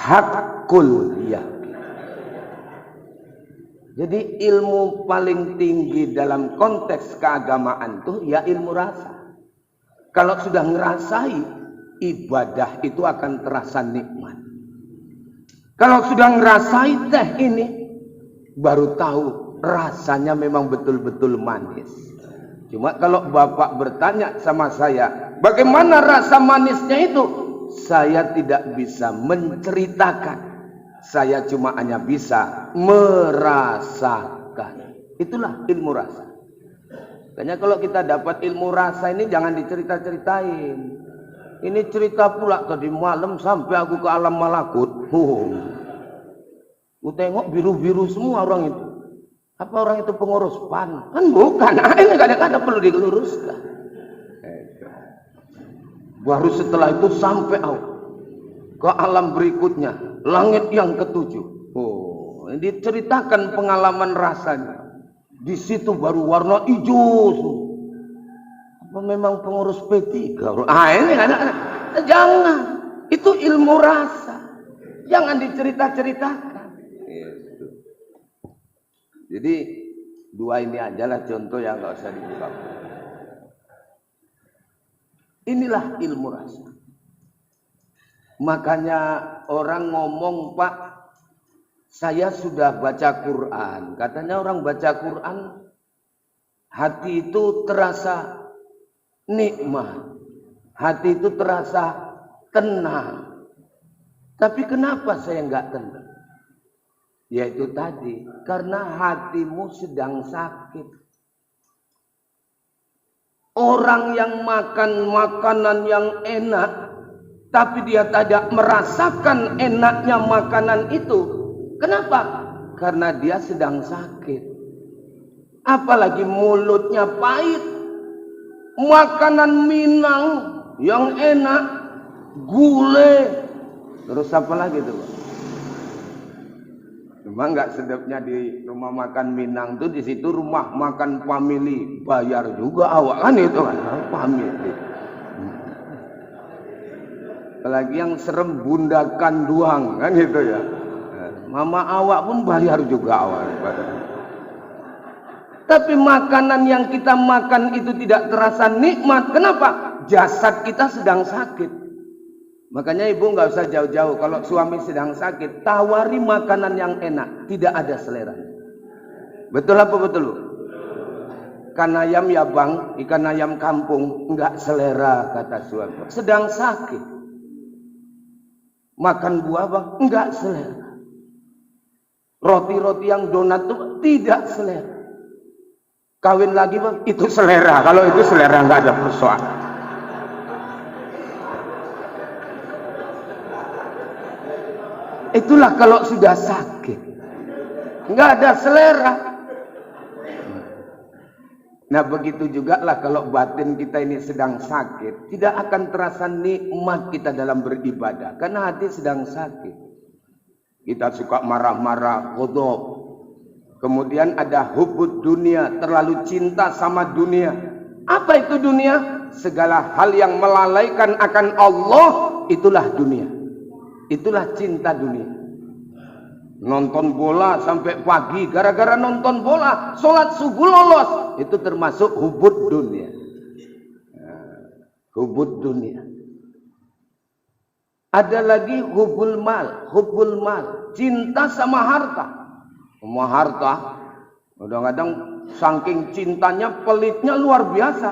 hakul yakin. Jadi ilmu paling tinggi dalam konteks keagamaan tuh ya ilmu rasa. Kalau sudah ngerasai, ibadah itu akan terasa nikmat. Kalau sudah ngerasai teh ini, baru tahu rasanya memang betul-betul manis. Cuma kalau Bapak bertanya sama saya, bagaimana rasa manisnya itu? Saya tidak bisa menceritakan. Saya cuma hanya bisa merasakan. Itulah ilmu rasa. Makanya kalau kita dapat ilmu rasa ini jangan dicerita-ceritain. Ini cerita pula tadi malam sampai aku ke alam malakut. Aku tengok biru-biru semua orang itu. Apa orang itu pengurus PAN? Kan bukan. Ini kadang-kadang perlu diluruskan. Baru setelah itu sampai ke alam berikutnya, langit yang ketujuh. Diceritakan pengalaman rasanya. Di situ baru warna hijau. Apa memang pengurus P3? Ini jangan. Itu ilmu rasa. Jangan dicerita-ceritakan. Jadi dua ini ajalah contoh yang nggak usah dibuka. Inilah ilmu rasa. Makanya orang ngomong, Pak, saya sudah baca Quran. Katanya orang baca Quran, hati itu terasa nikmat. Hati itu terasa tenang. Tapi kenapa saya nggak tenang? Yaitu tadi, karena hatimu sedang sakit. Orang yang makan makanan yang enak, tapi dia tidak merasakan enaknya makanan itu. Kenapa? Karena dia sedang sakit. Apalagi mulutnya pahit. Makanan Minang yang enak, gulai. Terus apa lagi tuh? Cuma nggak sedapnya di rumah makan Minang tuh, di situ rumah makan family, bayar juga awak kan itu kan family. Apalagi yang serem bundakan doang kan gitu ya. Mama awak pun bayar juga awak. Tapi makanan yang kita makan itu tidak terasa nikmat. Kenapa? Jasad kita sedang sakit. Makanya ibu nggak usah jauh-jauh. Kalau suami sedang sakit, tawari makanan yang enak. Tidak ada selera. Betul apa betul? Ikan ayam ya bang, ikan ayam kampung nggak selera kata suami. Sedang sakit. Makan buah bang, nggak selera. Roti-roti yang donat tuh tidak selera. Kawin lagi bang, itu selera. Kalau itu selera nggak ada persoalan. Itulah kalau sudah sakit, nggak ada selera. Nah begitu juga lah kalau batin kita ini sedang sakit, tidak akan terasa nikmat kita dalam beribadah, karena hati sedang sakit. Kita suka marah-marah, ghadab. Kemudian ada hubud dunia, terlalu cinta sama dunia. Apa itu dunia? Segala hal yang melalaikan akan Allah, itulah dunia. Itulah cinta dunia. Nonton bola sampai pagi gara-gara nonton bola, sholat subuh lolos, itu termasuk hubud dunia. Hubud dunia. Ada lagi hubul mal, cinta sama harta. Sama harta, kadang-kadang saking cintanya pelitnya luar biasa.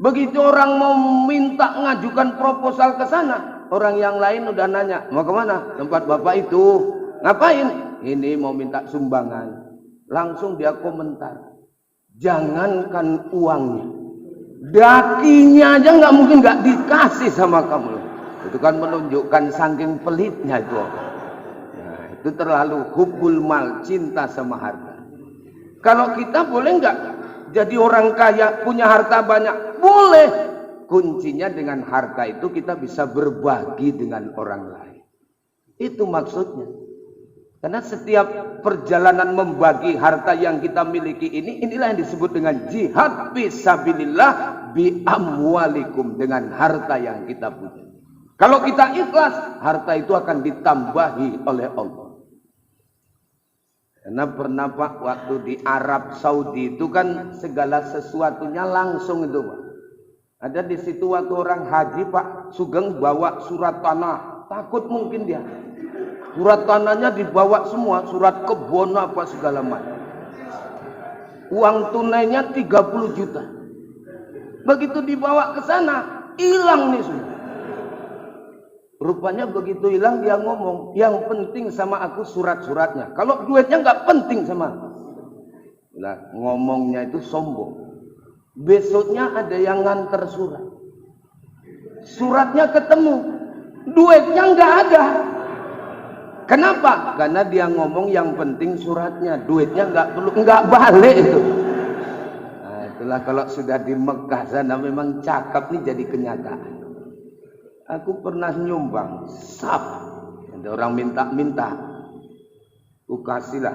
Begitu orang mau minta ngajukan proposal ke sana, orang yang lain udah nanya, mau kemana? Tempat bapak itu. Ngapain? Ini mau minta sumbangan. Langsung dia komentar, jangankan uangnya, dakinya aja nggak mungkin nggak dikasih sama kamu. Itu kan menunjukkan saking pelitnya itu. Nah, itu terlalu hubul mal, cinta sama harta. Kalau kita boleh nggak jadi orang kaya, punya harta banyak? Boleh. Kuncinya dengan harta itu kita bisa berbagi dengan orang lain. Itu maksudnya. Karena setiap perjalanan membagi harta yang kita miliki ini, inilah yang disebut dengan jihad fisabilillah bi amwalikum, dengan harta yang kita punya. Kalau kita ikhlas, harta itu akan ditambahi oleh Allah. Karena pernah Pak, waktu di Arab Saudi itu kan segala sesuatunya langsung itu Pak. Ada di situ waktu orang haji Pak, Sugeng bawa surat tanah. Takut mungkin dia. Surat tanahnya dibawa semua, surat kebun apa segala macam. Uang tunainya 30 juta. Begitu dibawa ke sana, hilang nih semua. Rupanya begitu hilang dia ngomong, yang penting sama aku surat-suratnya. Kalau duitnya nggak penting sama aku. Nah, ngomongnya itu sombong. Besoknya ada yang nganter surat. Suratnya ketemu, duitnya nggak ada. Kenapa? Karena dia ngomong yang penting suratnya, duitnya nggak balik itu. Nah, itulah kalau sudah di Mekah sana memang cakep nih jadi kenyataan. Aku pernah nyumbang saf, ada orang minta, aku kasihlah,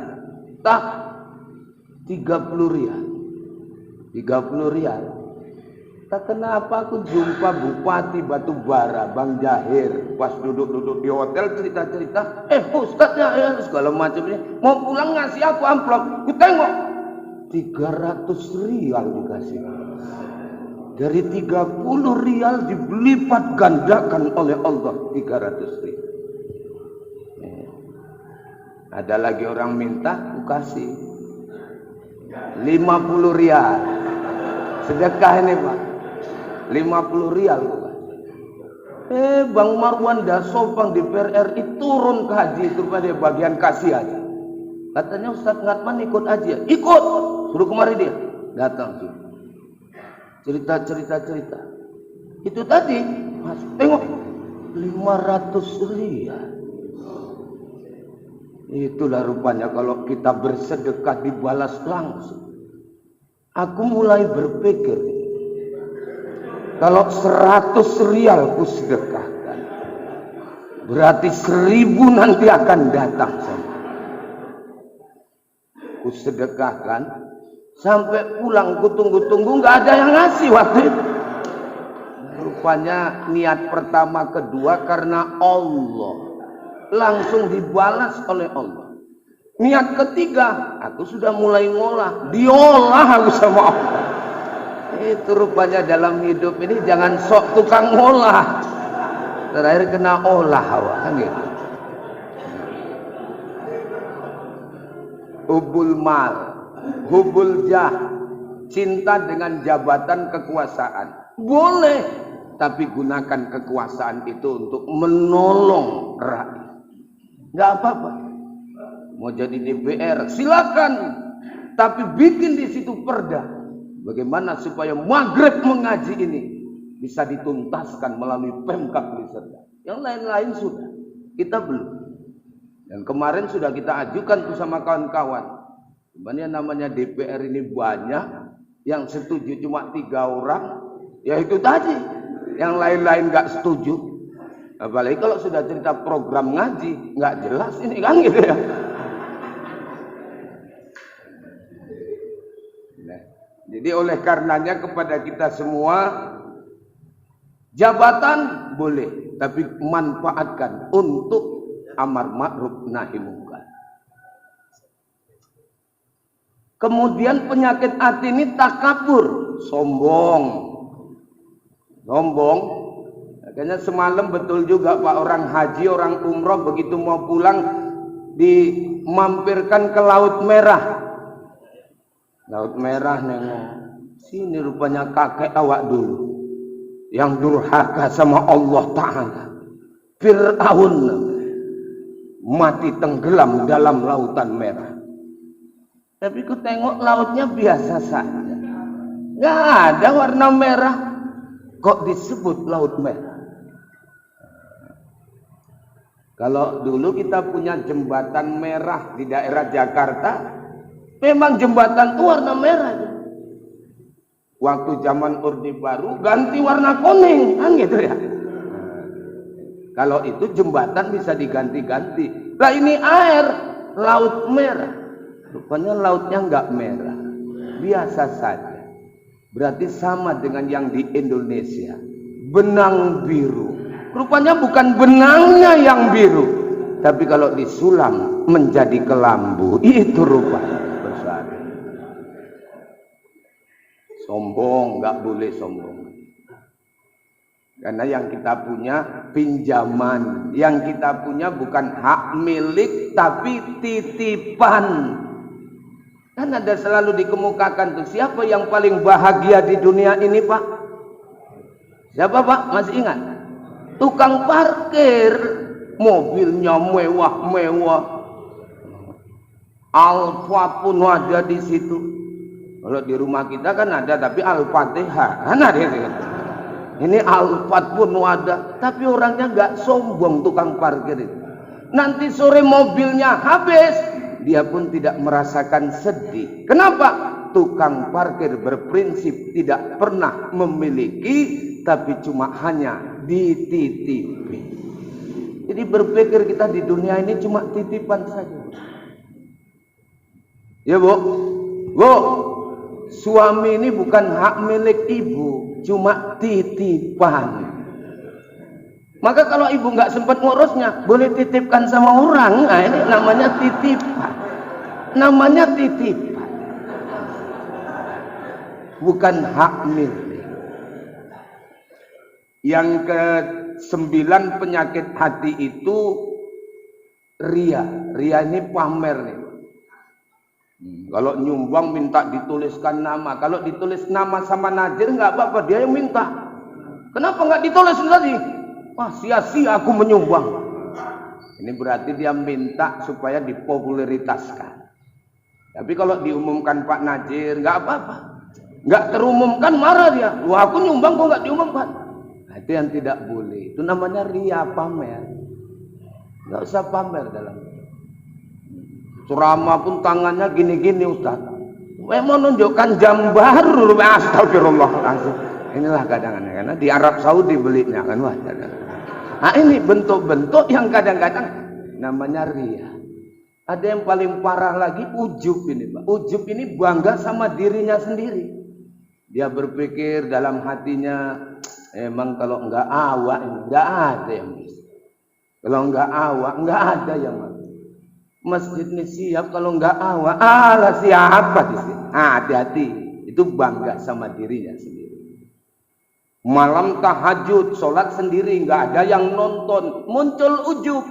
tak 30 rial. 30 rial. Tak kenapa aku jumpa Bupati Batubara, Bang Jahir, pas duduk-duduk di hotel cerita-cerita, ustadznya ya segala macamnya, mau pulang ngasih aku amplop, ku tengok 300 rial dikasih. Dari 30 rial dilipat gandakan oleh Allah 300 rial. Ada lagi orang minta, aku kasih 50 rial. Sedekah ini Pak, 50 rial. Bang Marwan Dasopang di PRRI turun ke haji itu pada bagian kasih aja. Katanya Ustadz Ngatman ikut aja. Ikut, suruh kemari dia. Datang sih. Cerita. Itu tadi, Mas, tengok 500 rial. Itulah rupanya kalau kita bersedekah dibalas langsung. Aku mulai berpikir, kalau 100 rial ku sedekahkan, berarti 1000 nanti akan datang sama. Ku sedekahkan, sampai pulang ku tunggu-tunggu nggak ada yang ngasih waktu itu. Rupanya niat pertama kedua karena Allah, langsung dibalas oleh Allah. Niat ketiga, aku sudah mulai ngolah, diolah aku sama Allah. Itu rupanya dalam hidup ini jangan sok tukang ngolah, terakhir kena olah awak kan gitu. Hubul mal, hubul jah, cinta dengan jabatan kekuasaan boleh, tapi gunakan kekuasaan itu untuk menolong rakyat. Nggak apa-apa. Mau jadi DPR silakan, tapi bikin di situ perda. Bagaimana supaya Maghrib mengaji ini bisa dituntaskan melalui Pemkab Liserda. Yang lain-lain sudah, kita belum. Dan kemarin sudah kita ajukan tuh sama kawan-kawan. Sebenarnya namanya DPR ini banyak, yang setuju cuma 3 orang, ya itu tadi. Yang lain-lain nggak setuju. Apalagi kalau sudah cerita program ngaji, nggak jelas ini kan gitu ya. Nah, jadi oleh karenanya kepada kita semua, jabatan boleh, tapi manfaatkan untuk amar ma'ruf nahi munkar. Kemudian penyakit hati ini takabur, sombong. Makanya semalam betul juga Pak, orang haji, orang umroh begitu mau pulang dimampirkan ke Laut Merah. Laut Merah nengok, sini rupanya kakek awak dulu yang durhaka sama Allah Ta'ala. Fir'aun mati tenggelam dalam Lautan Merah. Tapi ku tengok lautnya biasa saja, nggak ada warna merah. Kok disebut Laut Merah? Kalau dulu kita punya jembatan merah di daerah Jakarta, memang jembatan itu warna merah. Waktu zaman Orde Baru ganti warna kuning, kan gitu ya. Kalau itu jembatan bisa diganti-ganti. Lah ini air, Laut Merah. Rupanya lautnya nggak merah, biasa saja. Berarti sama dengan yang di Indonesia, benang biru. Rupanya bukan benangnya yang biru, tapi kalau disulam menjadi kelambu, itu rupanya besar. Sombong, nggak boleh sombong. Karena yang kita punya pinjaman, yang kita punya bukan hak milik tapi titipan. Kan ada selalu dikemukakan tuh, siapa yang paling bahagia di dunia ini, Pak? Siapa, Pak? Masih ingat? Tukang parkir, mobilnya mewah-mewah, Alfa pun ada di situ. Kalau di rumah kita kan ada, tapi Al-Fatihah kan ada itu. Ini Alphard pun ada, tapi orangnya nggak sombong tukang parkir itu. Nanti sore mobilnya habis, dia pun tidak merasakan sedih. Kenapa? Tukang parkir berprinsip tidak pernah memiliki, tapi cuma hanya dititipi. Jadi berpikir kita di dunia ini cuma titipan saja. Ya Bu, Bu, suami ini bukan hak milik ibu, cuma titipan. Maka kalau ibu nggak sempat ngurusnya, boleh titipkan sama orang. Nah, ini namanya titipan. Namanya titipan. Bukan hak milik. Yang ke-9 penyakit hati itu ria. Ria ini pamer nih. Kalau nyumbang minta dituliskan nama. Kalau ditulis nama sama Najir nggak apa-apa, dia yang minta. Kenapa nggak ditulis tadi? Wah, sia-sia aku menyumbang. Ini berarti dia minta supaya dipopularitaskan. Tapi kalau diumumkan Pak Najir nggak apa-apa. Nggak terumumkan marah dia. Wah, aku nyumbang kok nggak diumumkan. Nah, itu yang tidak boleh. Itu namanya ria, pamer. Nggak usah pamer dalam ceramah pun tangannya gini-gini Ustaz. Mau menunjukkan jam baru. Astagfirullahaladzim. Inilah kadang-kadang karena di Arab Saudi belinya kan. Wah, nah ini bentuk-bentuk yang kadang-kadang namanya ria. Ada yang paling parah lagi ujub ini, Pak. Ujub ini bangga sama dirinya sendiri. Dia berpikir dalam hatinya, emang kalau enggak awak enggak ada yang bisa. Kalau enggak awak enggak ada yang bisa. Masjid ini siap, kalau enggak awak, alah siapa di sini? Hati-hati, itu bangga sama dirinya sendiri. Malam tahajud, sholat sendiri, enggak ada yang nonton, muncul ujub.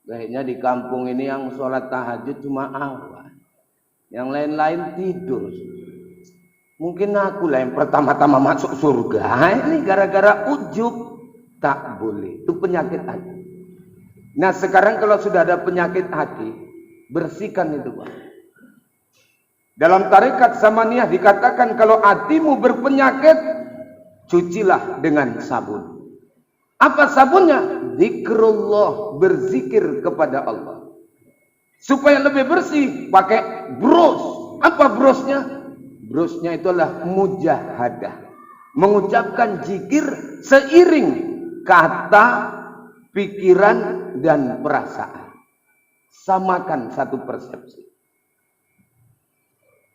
Kayaknya di kampung ini yang sholat tahajud cuma awak, yang lain-lain tidur. Mungkin aku lah yang pertama-tama masuk surga. Ini gara-gara ujub, tak boleh. Itu penyakit hati. Nah sekarang kalau sudah ada penyakit hati, bersihkan itu Pak. Dalam tarekat Samaniyah dikatakan kalau hatimu berpenyakit, cucilah dengan sabun. Apa sabunnya? Zikrullah, berzikir kepada Allah. Supaya lebih bersih, pakai brus. Apa brusnya? Brusnya itulah mujahadah. Mengucapkan zikir seiring kata, pikiran, dan perasaan. Samakan satu persepsi.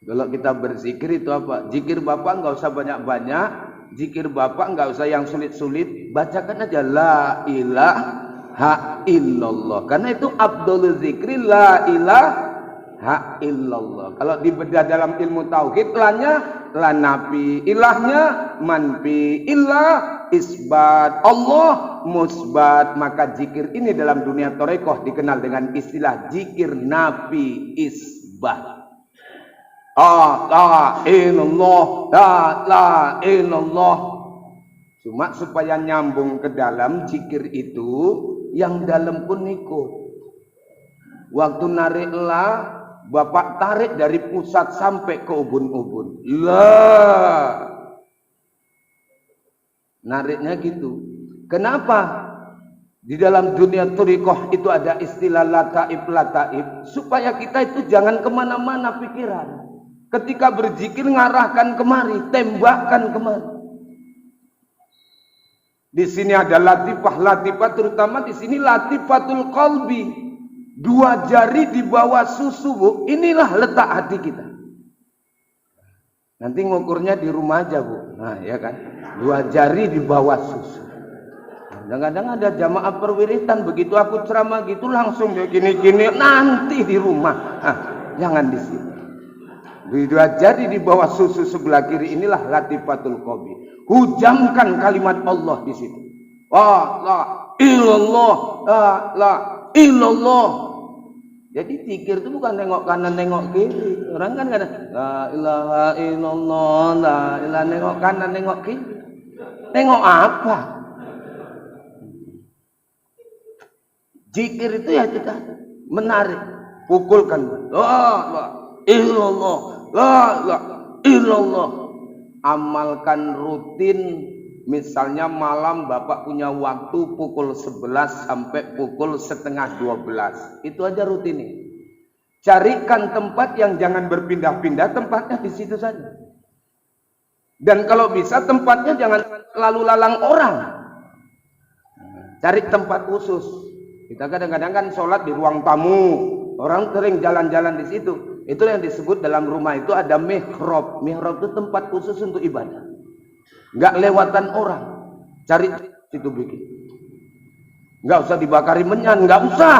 Kalau kita berzikir itu apa? Zikir Bapak nggak usah banyak-banyak. Zikir Bapak nggak usah yang sulit-sulit. Bacakan aja la ilaha illallah. Karena itu afdhalul zikri la ilaha illallah. Kalau dibedah dalam ilmu tauhid, lanya la nafi, ilahnya manfi, ilah isbat, Allah musbat. Maka zikir ini dalam dunia torekoh dikenal dengan istilah zikir nafi isbat. La ilaha illallah. Cuma supaya nyambung ke dalam zikir itu, yang dalam pun ikut. Waktu narik la, Bapak tarik dari pusat sampai ke ubun-ubun. La. Nariknya gitu. Kenapa? Di dalam dunia thariqah itu ada istilah lataib, supaya kita itu jangan kemana-mana pikiran. Ketika berzikir ngarahkan kemari, tembakkan kemari. Di sini ada latifah terutama di sini latifatul qalbi. 2 jari di bawah susu, Bu. Inilah letak hati kita. Nanti ngukurnya di rumah aja, Bu. Nah, ya kan? 2 jari di bawah susu. Kadang-kadang ada jamaah perwiritan, begitu aku ceramah gitu langsung dia gini-gini, nanti di rumah. Jangan di sini. Begitu jadi di bawah susu sebelah kiri inilah latifatul qalbi. Hujamkan kalimat Allah di situ. La ilallah, la ilallah. Jadi zikir itu bukan nengok kanan nengok kiri. Orang kan kadang la ilaha illallah, la ilaha nengok kanan nengok kiri. Nengok apa? Zikir itu ya kita menarik, pukulkan. La illallah, la illallah. Amalkan rutin. Misalnya malam Bapak punya waktu pukul 11 sampai pukul setengah 12. Itu aja rutinnya. Carikan tempat yang jangan berpindah-pindah, tempatnya di situ saja. Dan kalau bisa tempatnya jangan lalu lalang orang. Cari tempat khusus. Kita kadang-kadang kan sholat di ruang tamu. Orang sering jalan-jalan di situ. Itu yang disebut dalam rumah itu ada mihrab. Mihrab itu tempat khusus untuk ibadah. Enggak lewatan orang. Cari situ bikin. Enggak usah dibakari menyan, enggak usah.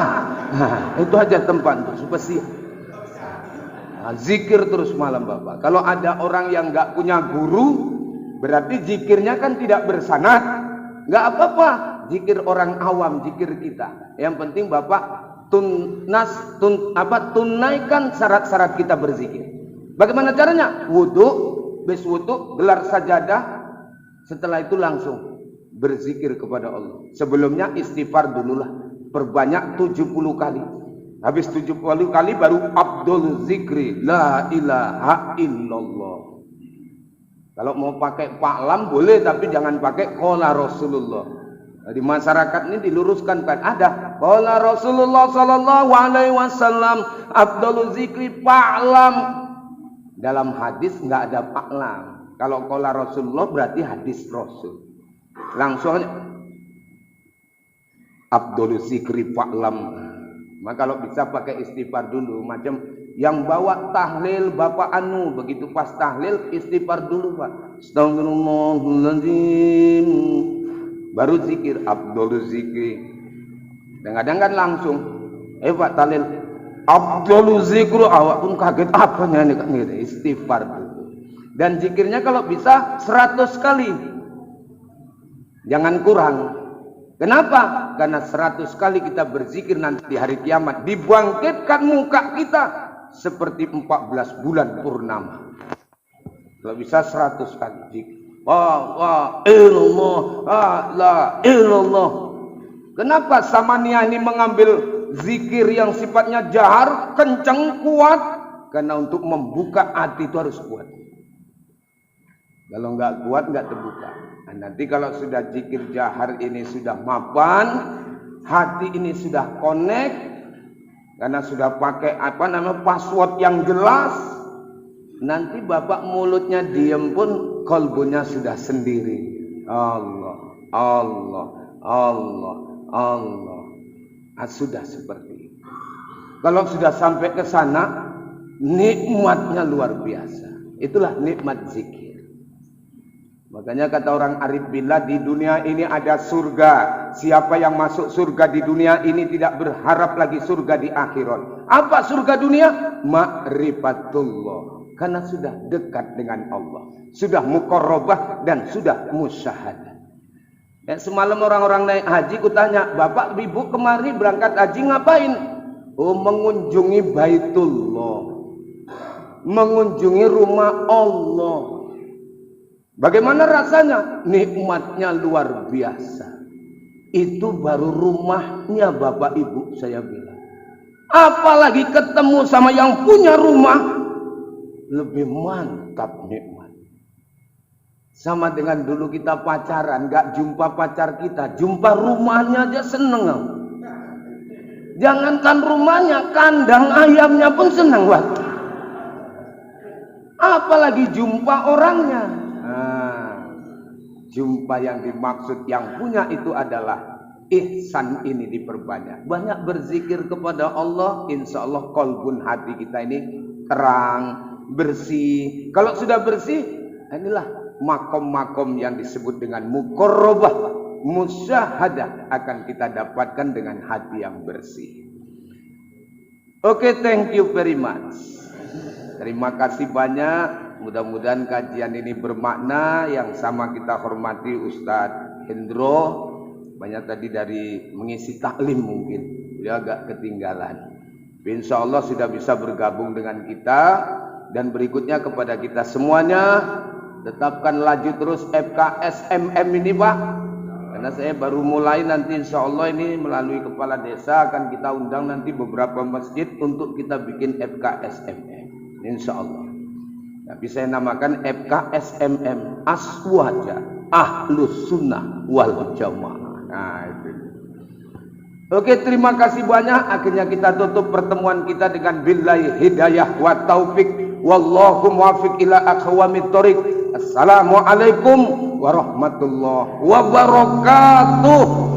Itu aja tempat untuk spesial. Zikir terus malam Bapak. Kalau ada orang yang enggak punya guru, berarti zikirnya kan tidak bersanad. Enggak apa-apa. Zikir orang awam, zikir kita. Yang penting Bapak tunaikan syarat-syarat kita berzikir. Bagaimana caranya? Wudu, habis wudu gelar sajadah, setelah itu langsung berzikir kepada Allah. Sebelumnya istighfar dululah, perbanyak 70 kali. Habis 70 kali baru Abdul Zikri la ilaha illallah. Kalau mau pakai paklam boleh, tapi jangan pakai qala Rasulullah. Di masyarakat ini diluruskan kan ada qala Rasulullah sallallahu alaihi wasallam Abdul Zikri paklam. Dalam hadis enggak ada paklam. Kalau qala Rasulullah berarti hadis Rasul. Langsung Abdul Zikri fa'lam. Maka kalau bisa pakai istighfar dulu. Macam yang bawa tahlil Bapak Anu, begitu pas tahlil istighfar dulu Pak. Astagfirullahaladzim. Baru zikir Abdul Zikri. Kadang-kadang kan langsung Pak tahlil Abdul Zikru, awak pun kaget apanya ini kan gitu. Istighfar dulu. Dan zikirnya kalau bisa 100 kali. Jangan kurang. Kenapa? Karena 100 kali kita berzikir nanti di hari kiamat dibangkitkan muka kita seperti 14 bulan purnama. Kalau bisa 100 kali zikir. La ilallah. Kenapa Samaniyah ini mengambil zikir yang sifatnya jahar, kencang, kuat? Karena untuk membuka hati itu harus kuat. Kalau enggak kuat enggak terbuka. Nah, nanti kalau sudah zikir jahar ini sudah mapan, hati ini sudah connect, karena sudah pakai password yang jelas, nanti Bapak mulutnya diam pun kolbunya sudah sendiri. Allah, Allah, Allah, Allah. Sudah seperti itu. Kalau sudah sampai ke sana, nikmatnya luar biasa. Itulah nikmat zikir. Makanya kata orang arif billah, di dunia ini ada surga. Siapa yang masuk surga di dunia ini tidak berharap lagi surga di akhirat. Apa surga dunia? Ma'rifatullah. Karena sudah dekat dengan Allah. Sudah muqarrabah dan sudah musyahadah. Semalam orang-orang naik haji kutanya, Bapak Ibu kemari berangkat haji ngapain? Oh, mengunjungi Baitullah. Mengunjungi rumah Allah. Bagaimana rasanya? Nikmatnya luar biasa. Itu baru rumahnya Bapak Ibu, saya bilang. Apalagi ketemu sama yang punya rumah, lebih mantap nikmat. Sama dengan dulu kita pacaran, gak jumpa pacar kita, jumpa rumahnya aja seneng. Jangankan rumahnya, kandang ayamnya pun seneng Pak. Apalagi jumpa orangnya. Jumpa yang dimaksud yang punya itu adalah ihsan ini diperbanyak. Banyak berzikir kepada Allah, insya Allah kolbun hati kita ini terang, bersih. Kalau sudah bersih, inilah makom-makom yang disebut dengan muqarrabah. musyahadah akan kita dapatkan dengan hati yang bersih. Oke, thank you very much. Terima kasih banyak. Mudah-mudahan kajian ini bermakna. Yang sama kita hormati Ustadz Hendro. Banyak tadi dari mengisi taklim mungkin. Dia agak ketinggalan. Insya Allah sudah bisa bergabung dengan kita. Dan berikutnya kepada kita semuanya, tetapkan laju terus FKSMM ini Pak. Karena saya baru mulai, nanti insya Allah ini melalui kepala desa akan kita undang nanti beberapa masjid untuk kita bikin FKSMM. Insya Allah. Tapi saya namakan FKSMM Aswaja Ahlus Sunnah Wal Jamaah. Nah itu. Oke, terima kasih banyak. Akhirnya kita tutup pertemuan kita dengan billahi hidayah wa taufik. Wallahu muwaffiq ila aqwamit thoriq. Assalamualaikum warahmatullahi wabarakatuh.